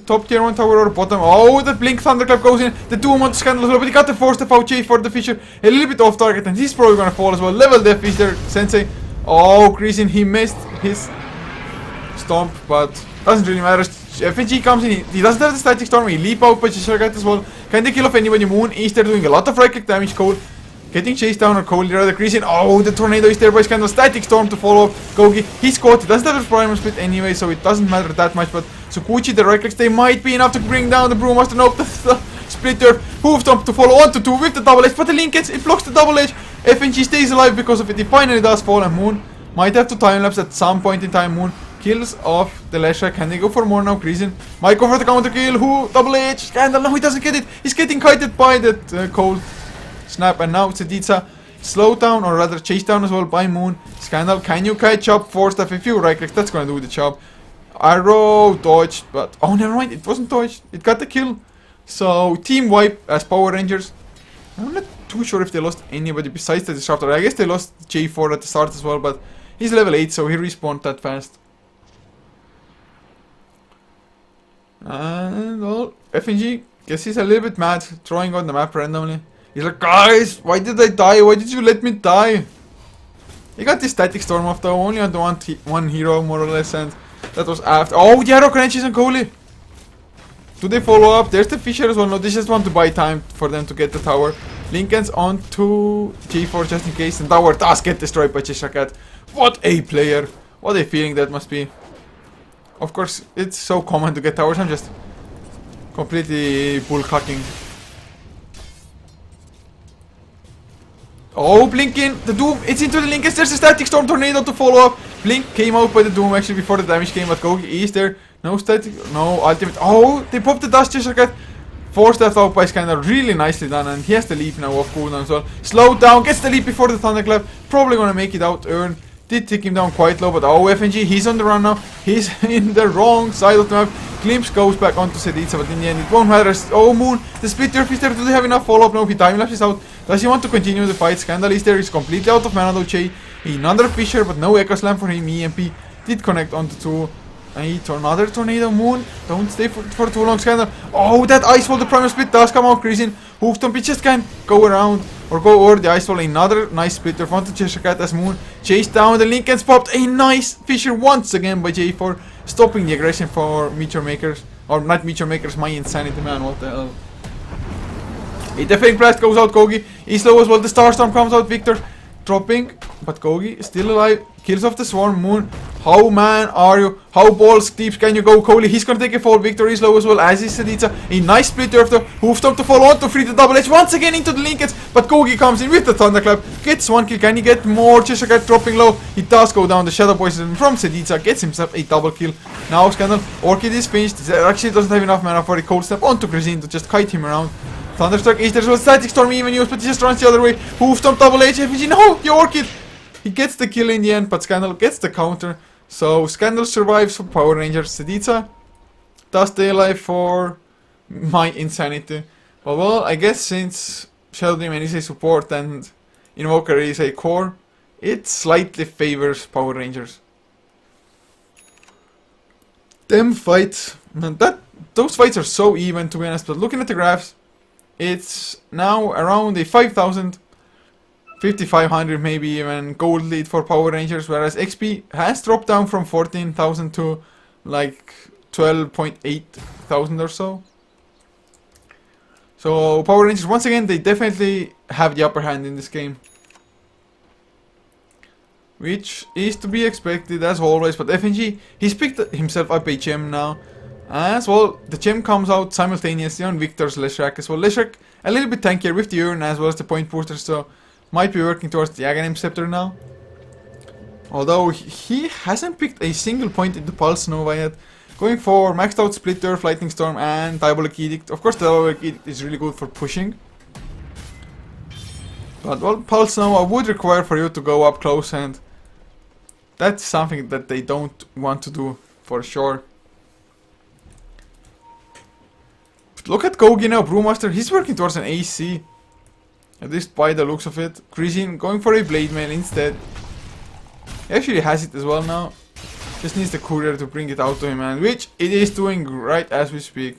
top tier 1 tower or bottom. Oh, the blink thunderclap goes in. The Doom on the Scandal as well, but he got the force step out for the Fisher. A little bit off target, and he's probably gonna fall as well. Level death is there, Sensei. Oh, Greasing, he missed his stomp, but doesn't really matter. FNG comes in, he doesn't have the static storm, he leap out by Cheshire as well. Can they kill off anybody? Moon is there doing a lot of right click damage. Cole getting chased down, or Cole rather Greasing. Oh, the tornado is there by Scandal. Static storm to follow up. Gogi, he's caught, he doesn't have his primal split anyway, so it doesn't matter that much. But Sukuchi, the right clicks, they might be enough to bring down the Brewmaster. Nope, the splitter, hoof stomp to follow on to 2 with the double edge, but the link gets, it blocks the double edge. FNG stays alive because of it, he finally does fall, and Moon might have to time lapse at some point in time. Moon kills off the Leshrac. Can they go for more now? Greasing might go for the counter kill. Who? Double H. Scandal. No, he doesn't get it. He's getting kited by that cold snap. And now Seditsa slow down, or rather chase down as well by Moon. Scandal, can you catch up? Force stuff. If you right click, that's gonna do the job. Arrow dodged, but oh, never mind. It wasn't dodged. It got the kill. So team wipe as Power Rangers. I'm not too sure if they lost anybody besides the Disruptor. I guess they lost J4 at the start as well, but he's level 8, so he respawned that fast. And well, FNG, guess he's a little bit mad, throwing on the map randomly. He's like, guys, why did I die? Why did you let me die? He got this static storm off though, only on the one hero more or less, and that was after. Oh, the arrow crunches on Coley. Do they follow up? There's the Fisher as well. No, they just want to buy time for them to get the tower. Lincoln's on to G4 just in case, and tower does get destroyed by Cheshire Cat. What a player! What a feeling that must be. Of course, it's so common to get towers. I'm just completely bullcocking. Oh, Blink in! The Doom! It's into the Lincolns! There's a static storm tornado to follow up! Blink came out by the Doom actually before the damage came, but Gogi is there. No static, no ultimate. Oh, they popped the dust Cheshire Cat. Forced that out by Scandal. Really nicely done, and he has the leap now off cooldown as well. Slowed down, gets the leap before the Thunderclap. Probably gonna make it out. Earn did take him down quite low, but oh, FNG, he's on the run now. He's in the wrong side of the map. Glimpse goes back onto Seditsa, but in the end it won't matter. Oh, Moon, the splitter is there. Do they have enough follow-up? No, he time lapses out. Does he want to continue the fight? Scandal is there. He's completely out of mana though. Che, another Fisher, but no Echo Slam for him. EMP did connect onto 2. Another tornado. Moon, don't stay for too long. Scandal. Oh, that ice wall, the primal split does come out. Greasing, hoof stomp, it just can't go around or go over the ice wall. Another nice splitter onto Cheshire Cat as Moon chased down the Lincolns, popped a nice Fisher once again by J4, stopping the aggression for Meteor Makers, or not Meteor Makers, mYinsanity, man, what the hell. The Fake Blast goes out. Kogi is low as well. The Starstorm comes out. Victor dropping, but Kogi is still alive. Kills off the Swarm. Moon, how man are you? How balls deep can you go? Coley, he's gonna take a fall. Victor is low as well, as is Seditsa. A nice splitter of the hoof stomp to follow on to free the double edge once again into the Lincolns, but Kogi comes in with the Thunderclap. Gets 1 kill. Can he get more? Cheshire Cat dropping low. He does go down. The Shadow Poison from Seditsa gets himself a double kill. Now Scandal, Orchid is finished. Actually doesn't have enough mana for a cold step onto Grazine to just kite him around. Thunderstruck is there as well. Static Storm even used, but he just runs the other way. Hoof stomp double H. FG, no, the Orchid. He gets the kill in the end, but Scandal gets the counter. So Scandal survives for Power Rangers. Seditsa does stay alive for mYinsanity. Well, I guess since Shadow Demon is a support and Invoker is a core, it slightly favors Power Rangers. Them fights, man, those fights are so even to be honest, but looking at the graphs, it's now around a 5,000, 5,500 maybe even gold lead for Power Rangers, whereas XP has dropped down from 14,000 to like 12.8 thousand or so. So Power Rangers, once again, they definitely have the upper hand in this game, which is to be expected as always. But FNG, he's picked himself up a gem now. As well, the gem comes out simultaneously on Victor's Leshrac as well. Leshrac a little bit tankier with the urn as well as the point booster, so might be working towards the Aghanim Scepter now. Although he hasn't picked a single point in the Pulse Nova yet. Going for maxed out Split Earth, Lightning Storm and Diabolic Edict. Of course the Diabolic Edict is really good for pushing. But well, Pulse Nova would require for you to go up close, and that's something that they don't want to do for sure. Look at Kogi now, Brewmaster, he's working towards an AC. At least by the looks of it. Grizin going for a Blade Mail instead. He actually has it as well now. Just needs the courier to bring it out to him, and which it is doing right as we speak.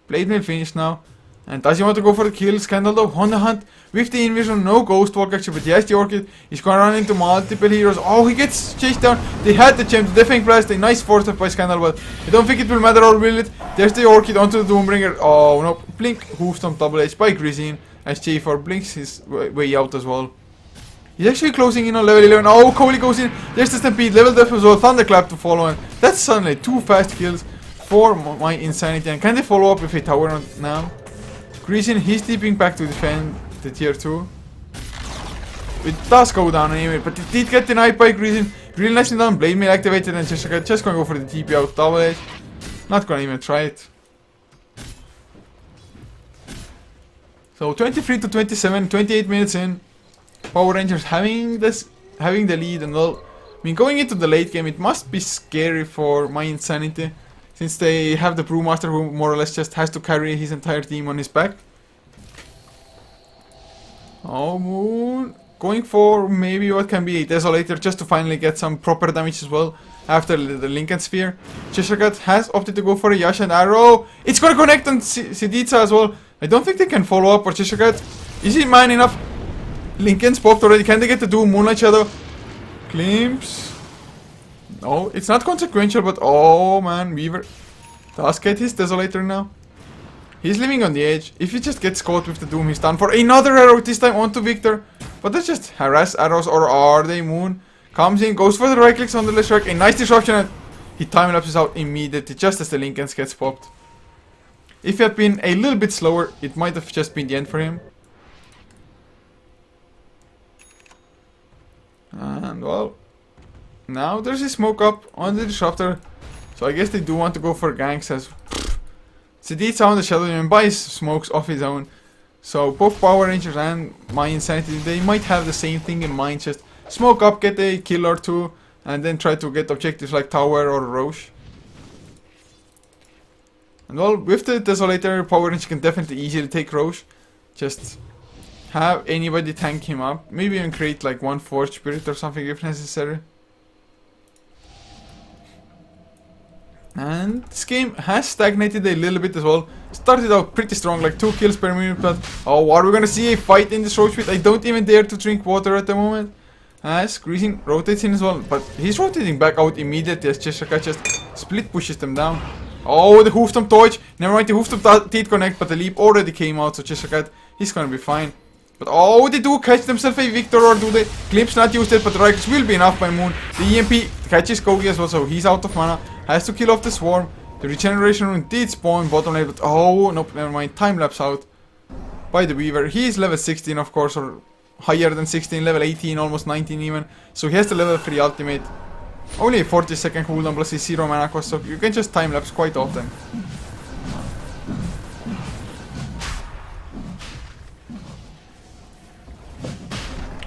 Blade Mail finished now. And does he want to go for the kill? Scandal though on the hunt with the invision, no Ghost Walk actually, but he has the Orchid. He's gonna run into multiple heroes. Oh, he gets chased down. They had the gem, the Deafening Blast, a nice force by Scandal, but I don't think it will matter or will it? There's the Orchid onto the Doombringer. Oh no, Blink, Hoofstomp, double H by Grisine as J4 blinks his way out as well. He's actually closing in on level 11. Oh, Coley goes in. There's the Stampede, level def as well, Thunderclap to follow, and that's suddenly 2 fast kills for mYinsanity. And can they follow up with a tower on now? Grisine, he's leaping back to defend the tier 2. It does go down anyway, but it did get denied by Grisine. Really nicely done, Blade Mail activated, and just gonna go for the TP out double edge. Not gonna even try it. So 23 to 27, 28 minutes in. Power Rangers having the lead, and well, I mean, going into the late game, it must be scary for mYinsanity, since they have the Brewmaster who more or less just has to carry his entire team on his back. Oh, Moon. Going for maybe what can be a Desolator just to finally get some proper damage as well after the Lincoln Sphere. Cheshire Cat has opted to go for a Yash and Arrow. It's gonna connect on Siditsa as well. I don't think they can follow up for Cheshire Cat. Is he man enough? Lincoln's popped already. Can they get to do Moonlight Shadow? Glimpse. No, it's not consequential, but oh man, Weaver does get his Desolator now. He's living on the edge. If he just gets caught with the Doom, he's done for. Another arrow, this time onto Victor. But that's just harass arrows, or are they? Moon comes in, goes for the right clicks on the left shark. A nice disruption, and he time lapses out immediately just as the Lincolns gets popped. If he had been a little bit slower, it might have just been the end for him. And well, now there's a smoke up on the disruptor, so I guess they do want to go for ganks as Siditsa on the Shadow Demon buys smokes off his own. So both Power Rangers and mYinsanity, they might have the same thing in mind, just smoke up, get a kill or two, and then try to get objectives like Tower or Roche. And well, with the Desolator, Power Ranger can definitely easily take Roche. Just have anybody tank him up. Maybe even create like one Forge Spirit or something if necessary. And this game has stagnated a little bit as well. Started out pretty strong, like 2 kills per minute, but oh, are we gonna see a fight in this Roach Pit? I don't even dare to drink water at the moment. As Grisine rotates in as well, but he's rotating back out immediately as Cheshire Cat just split pushes them down. Oh, the Hoofstomp Torch. Never mind, the Hoofstomp did connect, but the leap already came out, so Cheshire Cat, he's gonna be fine. But oh, they do catch themselves a Victor, or do they? Glimpse not used it, but the Rikers will be enough by Moon. The EMP catches Kogi as well, so he's out of mana. Has to kill off the Swarm. The regeneration rune did spawn bottom lane, but oh, nope, never mind. Time lapse out by the Weaver. He is level 16, of course, or higher than 16, level 18, almost 19 even. So he has the level 3 ultimate. Only a 40-second cooldown plus a 0 mana cost, so you can just time lapse quite often.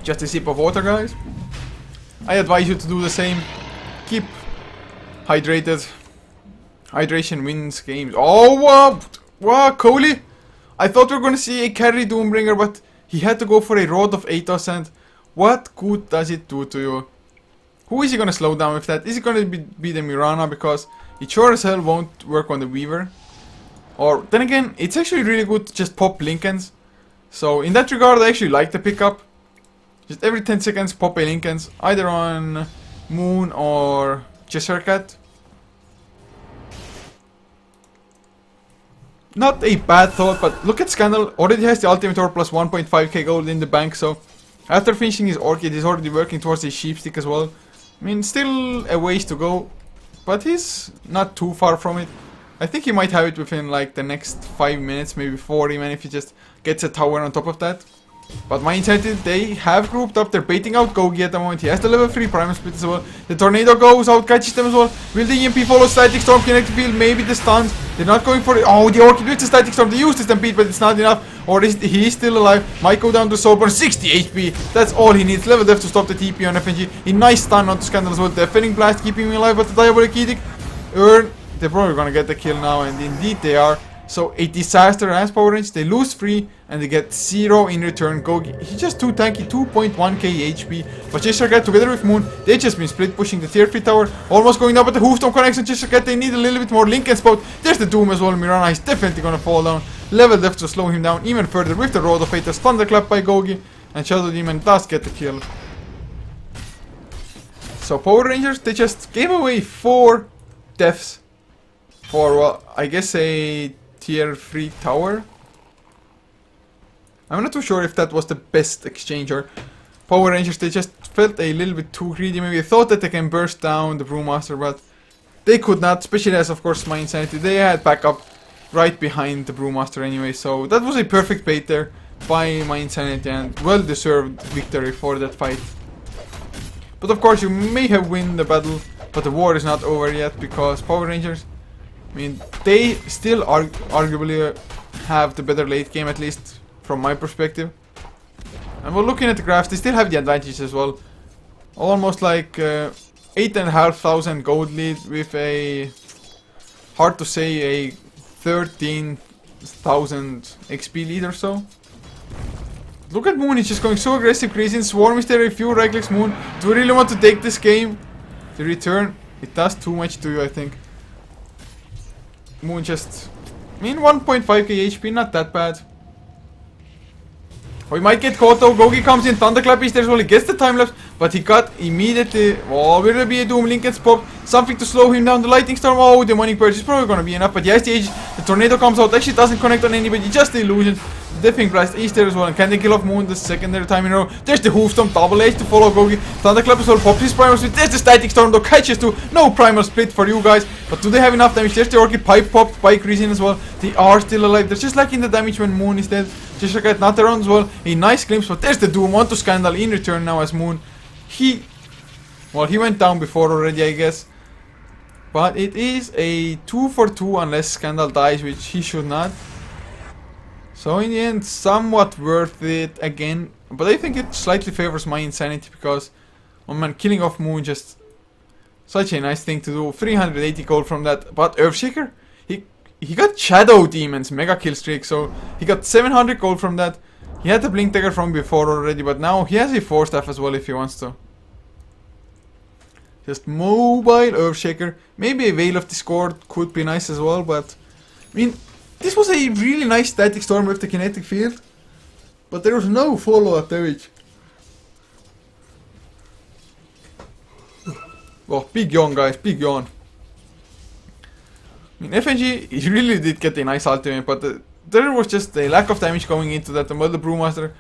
Just a sip of water, guys. I advise you to do the same. Keep hydrated. Hydration wins games. Oh, wow! Wow, Coley! I thought we were gonna see a carry Doombringer, but he had to go for a Rod of 8000. What good does it do to you? Who is he gonna slow down with that? Is it gonna be the Mirana? Because it sure as hell won't work on the Weaver. Or, then again, it's actually really good to just pop Lincolns. So, in that regard, I actually like the pickup. Just every 10 seconds pop a Lincolns, either on Moon or Cheshire Cat. Not a bad thought, but look at Scandal, already has the Ultimate Orb plus 1.5k gold in the bank, so after finishing his Orchid, he's already working towards his Sheepstick as well. I mean, still a ways to go, but he's not too far from it. I think he might have it within like the next 5 minutes, maybe 4 even, if he just gets a tower on top of that. But mYinsanity, they have grouped up, they're baiting out Gogi at the moment. He has the level 3 Primal Split as well. The Tornado goes out, catches them as well. Will the EMP follow Static Storm, connect the field, maybe the stuns. They're not going for it. Oh, the Orchid with the Static Storm, they used the Stampede, but it's not enough. Or he's still alive. Might go down to Soulburn, 60 HP. That's all he needs. Level def to stop the TP on FNG. A nice stun onto Scandal as well. Deafening Blast keeping him alive, but the Diabolic Edict. They're probably gonna get the kill now, and indeed they are. So a disaster as Power Rangers. They lose 3, and they get 0 in return. Gogi, he's just too tanky, 2.1k HP. But Cheshire together with Moon, they just been split pushing the tier 3 tower, almost going down, but the Hoofstone connection. Cheshire, they need a little bit more Lincoln spot. There's the Doom as well. Mirana is definitely gonna fall down. Level left to slow him down even further with the Road of Haters. Thunderclap by Gogi, and Shadow Demon does get the kill. So Power Rangers, they just gave away 4 deaths for, well, I guess a tier 3 tower. I'm not too sure if that was the best exchange, or Power Rangers, they just felt a little bit too greedy. Maybe they thought that they can burst down the Brewmaster, but they could not, especially as, of course, mYinsanity. They had backup right behind the Brewmaster anyway, so that was a perfect bait there by mYinsanity, and well-deserved victory for that fight. But of course, you may have won the battle, but the war is not over yet, because Power Rangers, I mean, they still arguably have the better late game, at least from my perspective. And we're looking at the graphs, they still have the advantage as well. Almost like 8,500 gold lead with a, hard to say, a 13,000 XP lead or so. Look at Moon, he's just going so aggressive, crazy. Swarm is there, a few right clicks. Moon, do we really want to take this game? The return, it does too much to you, I think. Moon just, I mean, 1.5k HP, not that bad. We might get caught though. Gogi comes in, Thunderclap is there as well, he gets the time lapse, but he got immediately, oh, will there be a Doom Lincoln's pop? Something to slow him down, the Lightning Storm, oh, Demonic Purge is probably gonna be enough, but yes, the Age, the Tornado comes out, actually doesn't connect on anybody, just the illusion. The Deafening Blast is there as well, and can they kill off Moon the secondary time in a row? There's the Hoofstomp, double H to follow Gogi. Thunderclap as well, pops his Primal Split, there's the Static Storm though, catches too, no Primal Split for you guys, but do they have enough damage? There's the Orchid Pipe popped by Krisin as well, they are still alive, they're just lacking the damage when Moon is dead. Just look at not around as well, a nice glimpse, but there's the Doom onto Scandal in return now as Moon. He went down before already, I guess. But it is a 2 for 2 unless Scandal dies, which he should not. So in the end, somewhat worth it again. But I think it slightly favors mYinsanity because, oh man, killing off Moon, just such a nice thing to do. 380 gold from that. But Earthshaker, he got Shadow Demon's mega kill streak, so he got 700 gold from that. He had the Blink Dagger from before already, but now he has a 4 staff as well if he wants to. Just mobile Earthshaker. Maybe a Veil of Discord could be nice as well, but I mean, this was a really nice Static Storm with the kinetic field, but there was no follow-up damage. Oh, big yawn, guys, big yawn. I mean, FNG, he really did get a nice ultimate, but there was just a lack of damage going into that. And well, the Brewmaster,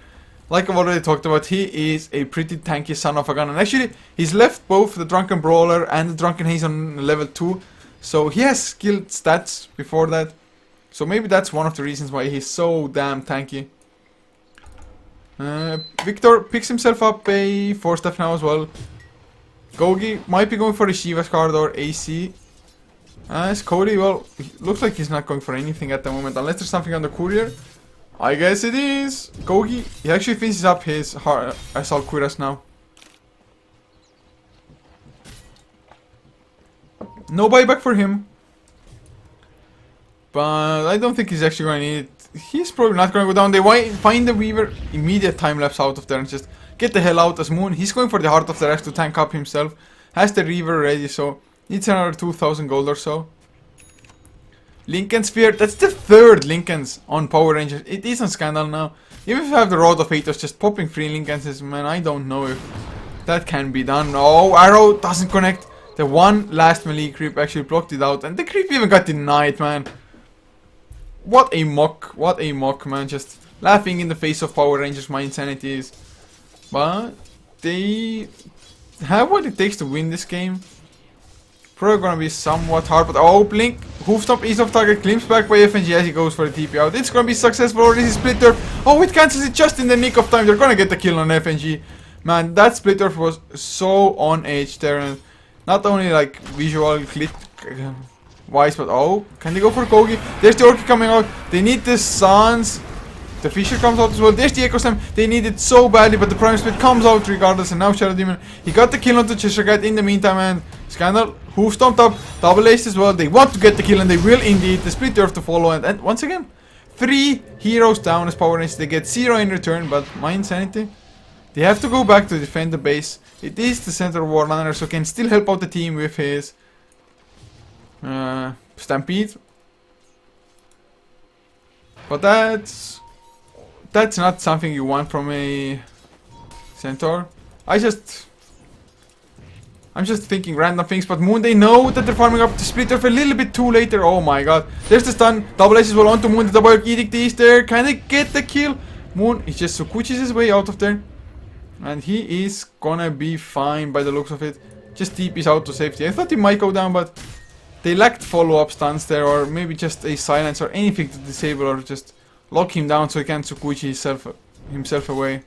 like I've already talked about, he is a pretty tanky son of a gun. And actually, he's left both the Drunken Brawler and the Drunken Haze on level 2. So he has skilled stats before that. So maybe that's one of the reasons why he's so damn tanky. Victor picks himself up a 4 staff now as well. Gogi might be going for a Shiva's card or AC. As Cody, well, looks like he's not going for anything at the moment, unless there's something on the courier. I guess it is. Gogi, he actually finishes up his Assault Cuirass now. No buyback for him. But I don't think he's actually going to need it. He's probably not going to go down. They find the Weaver, immediate time lapse out of there and just get the hell out as Moon. He's going for the Heart of the Rex to tank up himself. Has the Reaver ready, so needs another 2,000 gold or so. Lincoln Sphere, that's the 3rd Lincolns on Power Rangers. It is on Scandal now. Even if you have the Road of Haters, just popping 3 Lincolns is, man, I don't know if that can be done. Oh, Arrow doesn't connect. The one last melee creep actually blocked it out, and the creep even got denied, man. What a mock, man. Just laughing in the face of Power Rangers mYinsanity is. But they have what it takes to win this game. Probably gonna be somewhat hard, but oh, Blink, Hoofstomp is off target, glimpse back by FNG as he goes for the TP out. It's gonna be successful, or this is Split Earth. Oh, it cancels it just in the nick of time. They're gonna get the kill on FNG. Man, that Split Earth was so on edge there, and not only like visual clip wise, but oh, can they go for Kogi? There's the Orchid coming out. They need the Suns. The Fisher comes out as well. There's the Echo Slam. They need it so badly, but the Prime Split comes out regardless. And now Shadow Demon, he got the kill onto Cheshire Cat in the meantime, and Scandal, Hoof stomped up, double ace as well. They want to get the kill, and they will indeed. The Split Earth to follow, and once again, 3 heroes down as Power Rangers. They get 0 in return, but mYinsanity, they have to go back to defend the base. It is the center Warlander, so can still help out the team with his Stampede. But that's not something you want from a Centaur. I'm just thinking random things, but Moon, they know that they're farming up the split off a little bit too later. Oh my god. There's the stun. Double Aces will onto Moon. The double Edict is there. Can they get the kill? Moon is just Sukuchis his way out of there. And he is gonna be fine by the looks of it. Just TP's out to safety. I thought he might go down, but they lacked follow-up stuns there, or maybe just a silence or anything to disable or just lock him down so he can't Sukuchi himself away.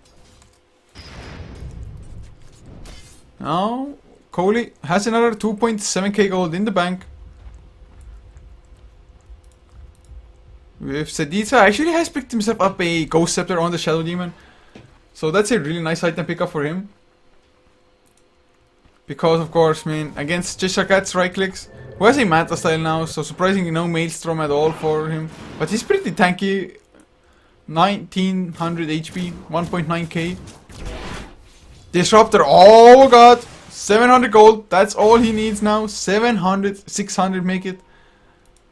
Now, Coley has another 2.7k gold in the bank. With Sedita, actually has picked himself up a Ghost Scepter on the Shadow Demon. So that's a really nice item pickup for him. Because of course, man, against Cheshire Cat's right clicks, who has a Manta style now, so surprisingly no Maelstrom at all for him. But he's pretty tanky. 1900 HP, 1.9k. Disruptor, oh god! 700 gold, that's all he needs now. 700, 600 make it.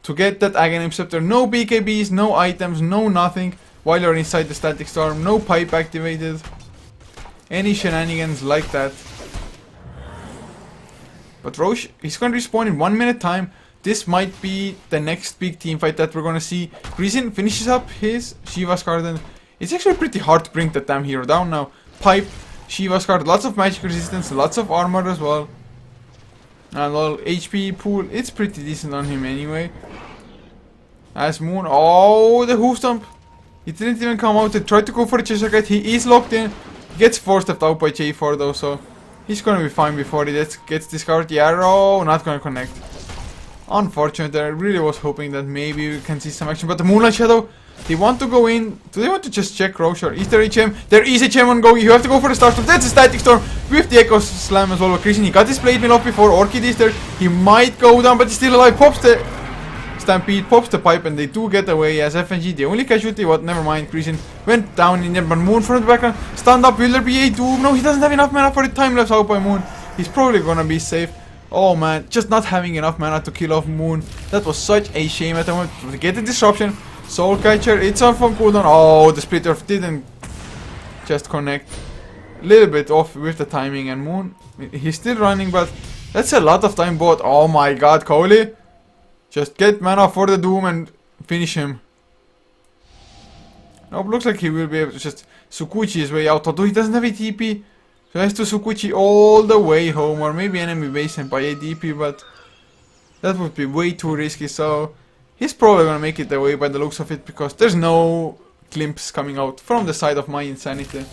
To get that Aghanim Scepter. No BKBs, no items, no nothing. While you're inside the Static Storm, no pipe activated. Any shenanigans like that. But Roche, he's going to respawn in 1 minute time. This might be the next big team fight that we're going to see. Grison finishes up his Shiva's card, and it's actually pretty hard to bring that damn hero down now. Pipe, Shiva's card, lots of magic resistance, lots of armor as well. And well, HP pool, it's pretty decent on him anyway. As Moon, oh, the hoof stomp. He didn't even come out. He tried to go for the Cheshire Cat. He is locked in. Gets forced out by J4 though, so he's gonna be fine before he gets discovered. The arrow, not gonna connect. Unfortunate. I really was hoping that maybe we can see some action. But the Moonlight Shadow, they want to go in. Do they want to just check Roche, or is there a gem? There is a gem on go. You have to go for the Starstorm. That's a Static Storm with the Echo Slam as well. But Christian, he got his Blade Mail off before. Orchid is there. He might go down, but he's still alive. Pops the Stampede, pops the pipe, and they do get away as FNG. The only casualty, what? Never mind. Christian went down in there, but Moon from the background. Stand up. Will there be a doom? No, he doesn't have enough mana for the time lapse out by Moon. He's probably gonna be safe. Oh man, just not having enough mana to kill off Moon. That was such a shame at the moment. To get the disruption. Soul Catcher, it's on from cooldown. Oh, the Splitter didn't just connect. A little bit off with the timing, and Moon, he's still running, but that's a lot of time bought. Oh my god, Coley. Just get mana for the Doom and finish him. Nope, looks like he will be able to just Sukuchi his way out, although he doesn't have a TP. So he has to Sukuchi all the way home, or maybe enemy base and buy a DP, but that would be way too risky, so he's probably gonna make it away by the looks of it, because there's no glimpse coming out from the side of mYinsanity.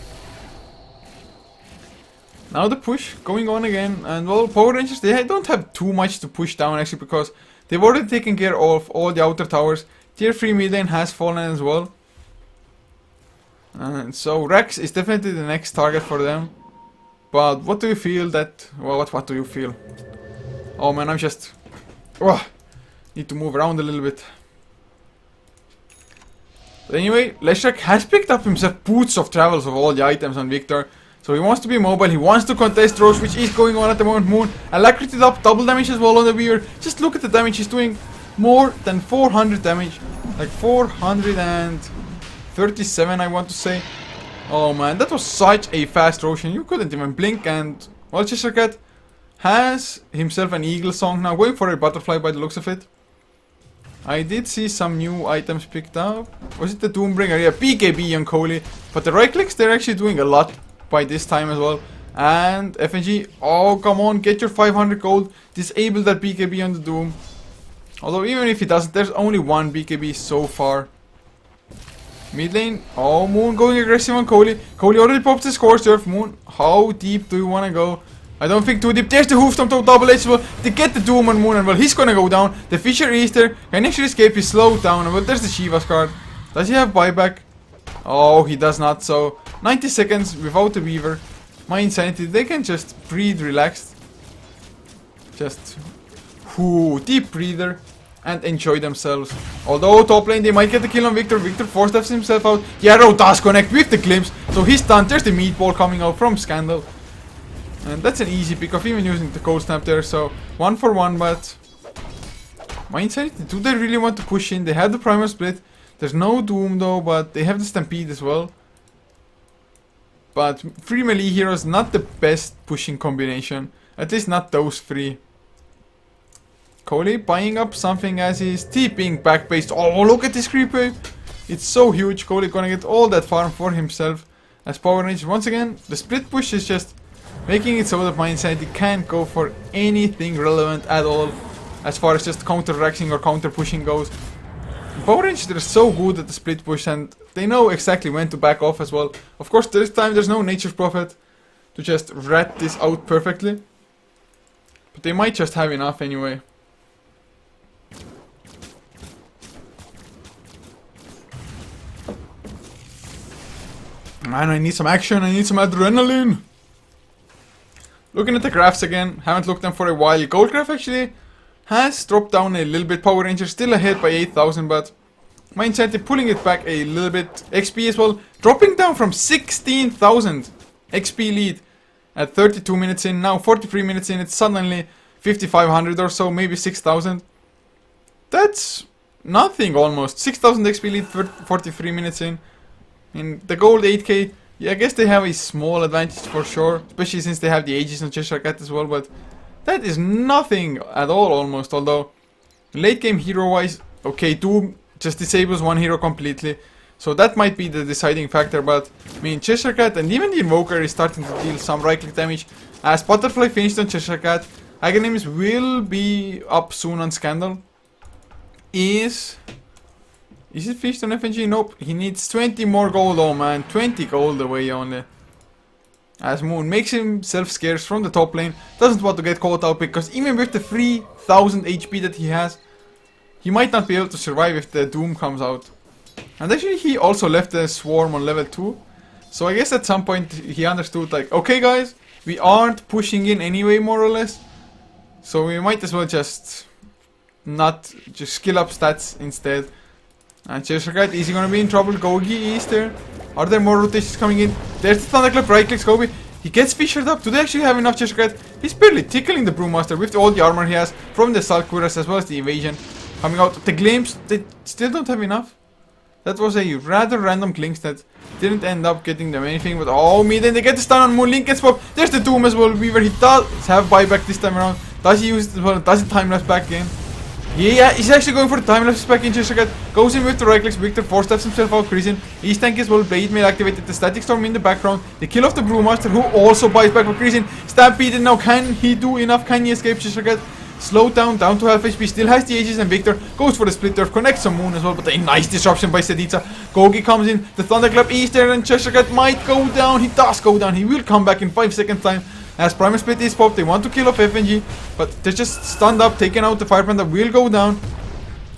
Now the push going on again, and well, Power Rangers, they don't have too much to push down actually, because they've already taken care of all the outer towers. Tier 3 mid lane has fallen as well. And so Rex is definitely the next target for them. But what do you feel that... well, what do you feel? Oh man, I'm just... need to move around a little bit. But anyway, Leshrac has picked up himself Boots of Travels of all the items on Victor. So he wants to be mobile, he wants to contest Roche, which is going on at the moment. Moon, Alacrity up, double damage as well on the Weaver. Just look at the damage he's doing. More than 400 damage. Like 437 I want to say. Oh man, that was such a fast Roshan. You couldn't even blink, and well, Cheshire Cat has himself an Eagle Song now, going for a Butterfly by the looks of it. I did see some new items picked up. Was it the Doombringer? Yeah, BKB on Coley. But the right clicks, they're actually doing a lot by this time as well. And FNG, oh come on, get your 500 gold. Disable that BKB on the Doom. Although even if he doesn't, there's only one BKB so far. Mid lane, oh Moon going aggressive on Coley. Coley already popped the Score Surf. Moon, how deep do you want to go? I don't think too deep. There's the Hoofstomp to double H well. They get the Doom on Moon, and well, he's gonna go down. The Fisher is there. Can actually escape. He's slowed down. And well, there's the Shiva's card. Does he have buyback? Oh, he does not. So 90 seconds without the Weaver. mYinsanity, they can just breathe relaxed. Just deep breather. and enjoy themselves. Although top lane they might get the kill on Victor. Victor force-steps himself out. The arrow does connect with the glimpse, so he's stunned. There's the meatball coming out from Scandal. And that's an easy pick off, even using the cold snap there. So 1 for 1, but mYinsanity, do they really want to push in? They have the primal split. There's no Doom though, but they have the Stampede as well. But 3 melee heroes, not the best pushing combination. At least not those 3. Kohli buying up something as he's TPing back based. Oh, look at this creep wave. It's so huge. Kohli gonna get all that farm for himself as Power Ranger. Once again, the split push is just making it so that mYinsanity can't go for anything relevant at all as far as just counter-raxing or counter-pushing goes. Power Rangers are so good at the split push, and they know exactly when to back off as well. Of course, this time there's no Nature's Prophet to just rat this out perfectly. But they might just have enough anyway. Man, I need some action, I need some adrenaline. Looking at the graphs again, haven't looked at them for a while. Gold graph actually has dropped down a little bit. Power Rangers still ahead by 8,000, but mYinsanity pulling it back a little bit. XP as well, dropping down from 16,000 XP lead at 32 minutes in. Now 43 minutes in, it's suddenly 5,500 or so, maybe 6,000. That's nothing almost. 6,000 XP lead for 43 minutes in. In the gold 8k, yeah, I guess they have a small advantage for sure, especially since they have the Aegis and Cheshire Cat as well, but that is nothing at all almost. Although late game hero wise, okay, Doom just disables one hero completely, so that might be the deciding factor. But I mean, Cheshire Cat and even the Invoker is starting to deal some right click damage as Butterfly finished on Cheshire Cat. Aghanim's will be up soon on Scandal. Is it finished on FNG? Nope. He needs 20 more gold. Oh man, 20 gold away only. As Moon makes himself scarce from the top lane. Doesn't want to get caught out because even with the 3,000 HP that he has, he might not be able to survive if the Doom comes out. And actually he also left the Swarm on level 2. So I guess at some point he understood like, okay guys, we aren't pushing in anyway more or less. So we might as well just skill up stats instead. And Cheshire Cat is he gonna be in trouble? Gogi is there. Are there more rotations coming in? There's the Thunderclap, right clicks Gobi. He gets fissured up. Do they actually have enough Cheshire Cat? He's barely tickling the Brewmaster with all the armor he has from the Salkuras as well as the evasion. Coming out, the Glimpse, they still don't have enough. That was a rather random Glimpse that didn't end up getting them anything, but oh me, then they get the stun on Moon. Link gets pop. There's the Doom as well. Weaver, he does have buyback this time around. Does he use it as well? Does he time lapse back in? Yeah, he's actually going for the time lapse back in. Cheshire Cat goes in with the right clicks. Victor four-steps himself out. Krisen. East tank as well. Blade Mail activated. The Static Storm in the background. The kill of the Brewmaster, who also buys back for Krisen. Stampede now. Can he do enough? Can he escape? Cheshire Cat slowed down to half HP. Still has the Aegis, and Victor goes for the split turf. Connects some Moon as well, but a nice disruption by Seditsa. Gogi comes in. The Thunderclap is there, and Cheshire Cat might go down. He does go down. He will come back in 5 seconds time. As Primal Split is popped, they want to kill off FNG, but they're just stunned up, taking out the Firebrand that will go down.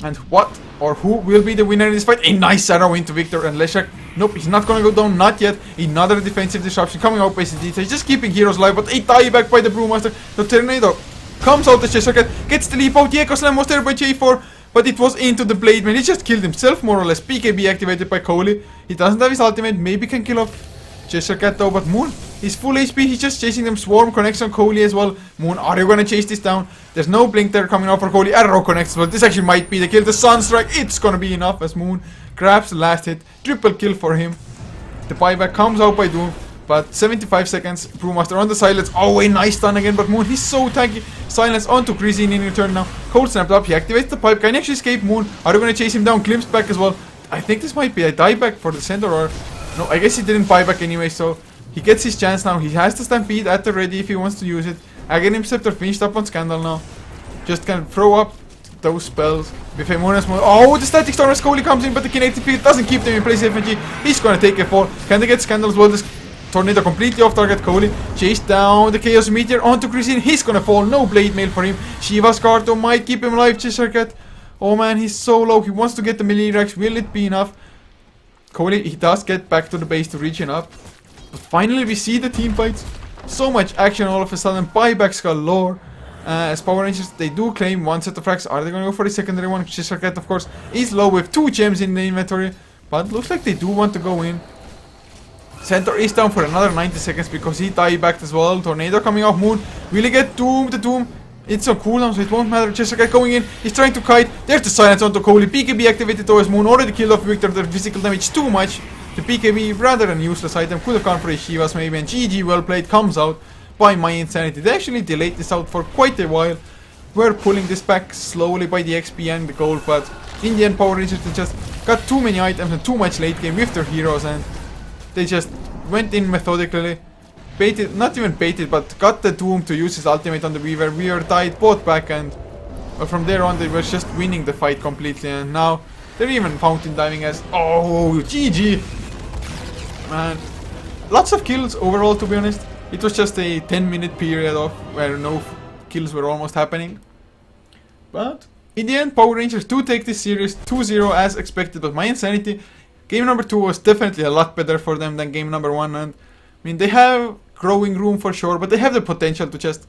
And what or who will be the winner in this fight? A nice arrow into Victor, and Leshak, nope, he's not gonna go down, not yet. Another defensive disruption coming out by Seditsa. He's just keeping heroes alive, but a dieback by the Brewmaster. The Tornado comes out, the Cheshire Cat gets the leap out. The Echo Slam was there by J4, but it was into the Blade Man. He just killed himself more or less. BKB activated by Kohli. He doesn't have his ultimate, maybe can kill off Cheshire Cat though, but Moon, he's full HP, he's just chasing them. Swarm connects on Kohli as well. Moon, are you gonna chase this down? There's no blink there coming out for Kohli. Arrow connects as well. This actually might be the kill. The Sunstrike, it's gonna be enough as Moon grabs the last hit. Triple kill for him. The buyback comes out by Doom, but 75 seconds. Brewmaster on the silence. Oh, a nice stun again, but Moon, he's so tanky. Silence onto Krisen in return now. Cold snapped up, he activates the pipe. Can he actually escape? Moon, are you gonna chase him down? Glimpse back as well. I think this might be a dieback for the center, or no, I guess he didn't buy back anyway, so he gets his chance now. He has the Stampede at the ready if he wants to use it. Aghanim Scepter finished up on Scandal now. Just can throw up those spells with a bonus mode. Oh, the Static Storm as Kohli comes in, but the kinetic field doesn't keep them in place. FNG, he's gonna take a fall. Can they get Scandal as well? This Tornado completely off target. Kohli chase down the Chaos Meteor onto Krisen. He's gonna fall. No Blade Mail for him. Shiva's Karto might keep him alive. Cheshire Cat, oh man, he's so low. He wants to get the melee racks. Will it be enough? Kohli, he does get back to the base to regen up. But finally we see the team fights. So much action all of a sudden. Buybacks galore. As Power Rangers, they do claim one set of frags. Are they going to go for the secondary one? Cat, of course, is low with 2 gems in the inventory. But looks like they do want to go in. Centaur is down for another 90 seconds because he died back as well. Tornado coming off Moon. Will he get doomed? The Doom. It's on cooldown, so it won't matter. Cat going in. He's trying to kite. There's the silence onto Coley. BKB activated towards Moon. Already killed off Victor. The physical damage too much. The BKB, rather an useless item. Could have gone for a Shivas maybe. And GG, well played, comes out by mYinsanity. They actually delayed this out for quite a while. We're pulling this back slowly by the XP and the gold, but in the end Power Rangers just got too many items and too much late game with their heroes, and they just went in methodically, baited, not even baited, but got the Doom to use his ultimate on the Weaver. Weaver died, both back, and well, from there on they were just winning the fight completely, and now they're even fountain diving as, oh, GG! Man, lots of kills overall, to be honest. It was just a 10-minute period of where no kills were almost happening. But in the end, Power Rangers do take this series 2-0 as expected, but mYinsanity, game number 2 was definitely a lot better for them than game number 1, and I mean, they have growing room for sure, but they have the potential to just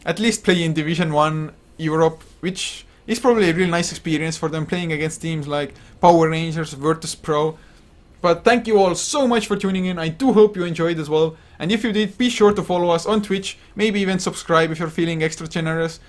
at least play in Division 1 Europe, which is probably a really nice experience for them, playing against teams like Power Rangers, Virtus Pro. But thank you all so much for tuning in. I do hope you enjoyed as well. And if you did, be sure to follow us on Twitch. Maybe even subscribe if you're feeling extra generous.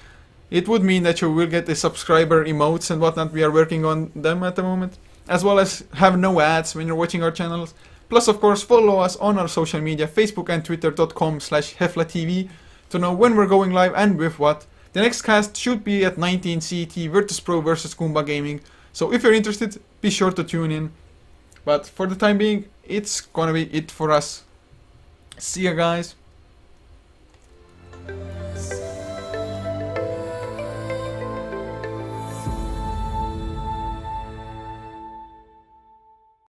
It would mean that you will get the subscriber emotes and whatnot. We are working on them at the moment. As well as have no ads when you're watching our channels. Plus, of course, follow us on our social media, Facebook and Twitter.com/Heflatv to know when we're going live and with what. The next cast should be at 19 CET, Virtus Pro versus Goomba Gaming. So if you're interested, be sure to tune in. But for the time being, it's gonna be it for us. See ya, guys.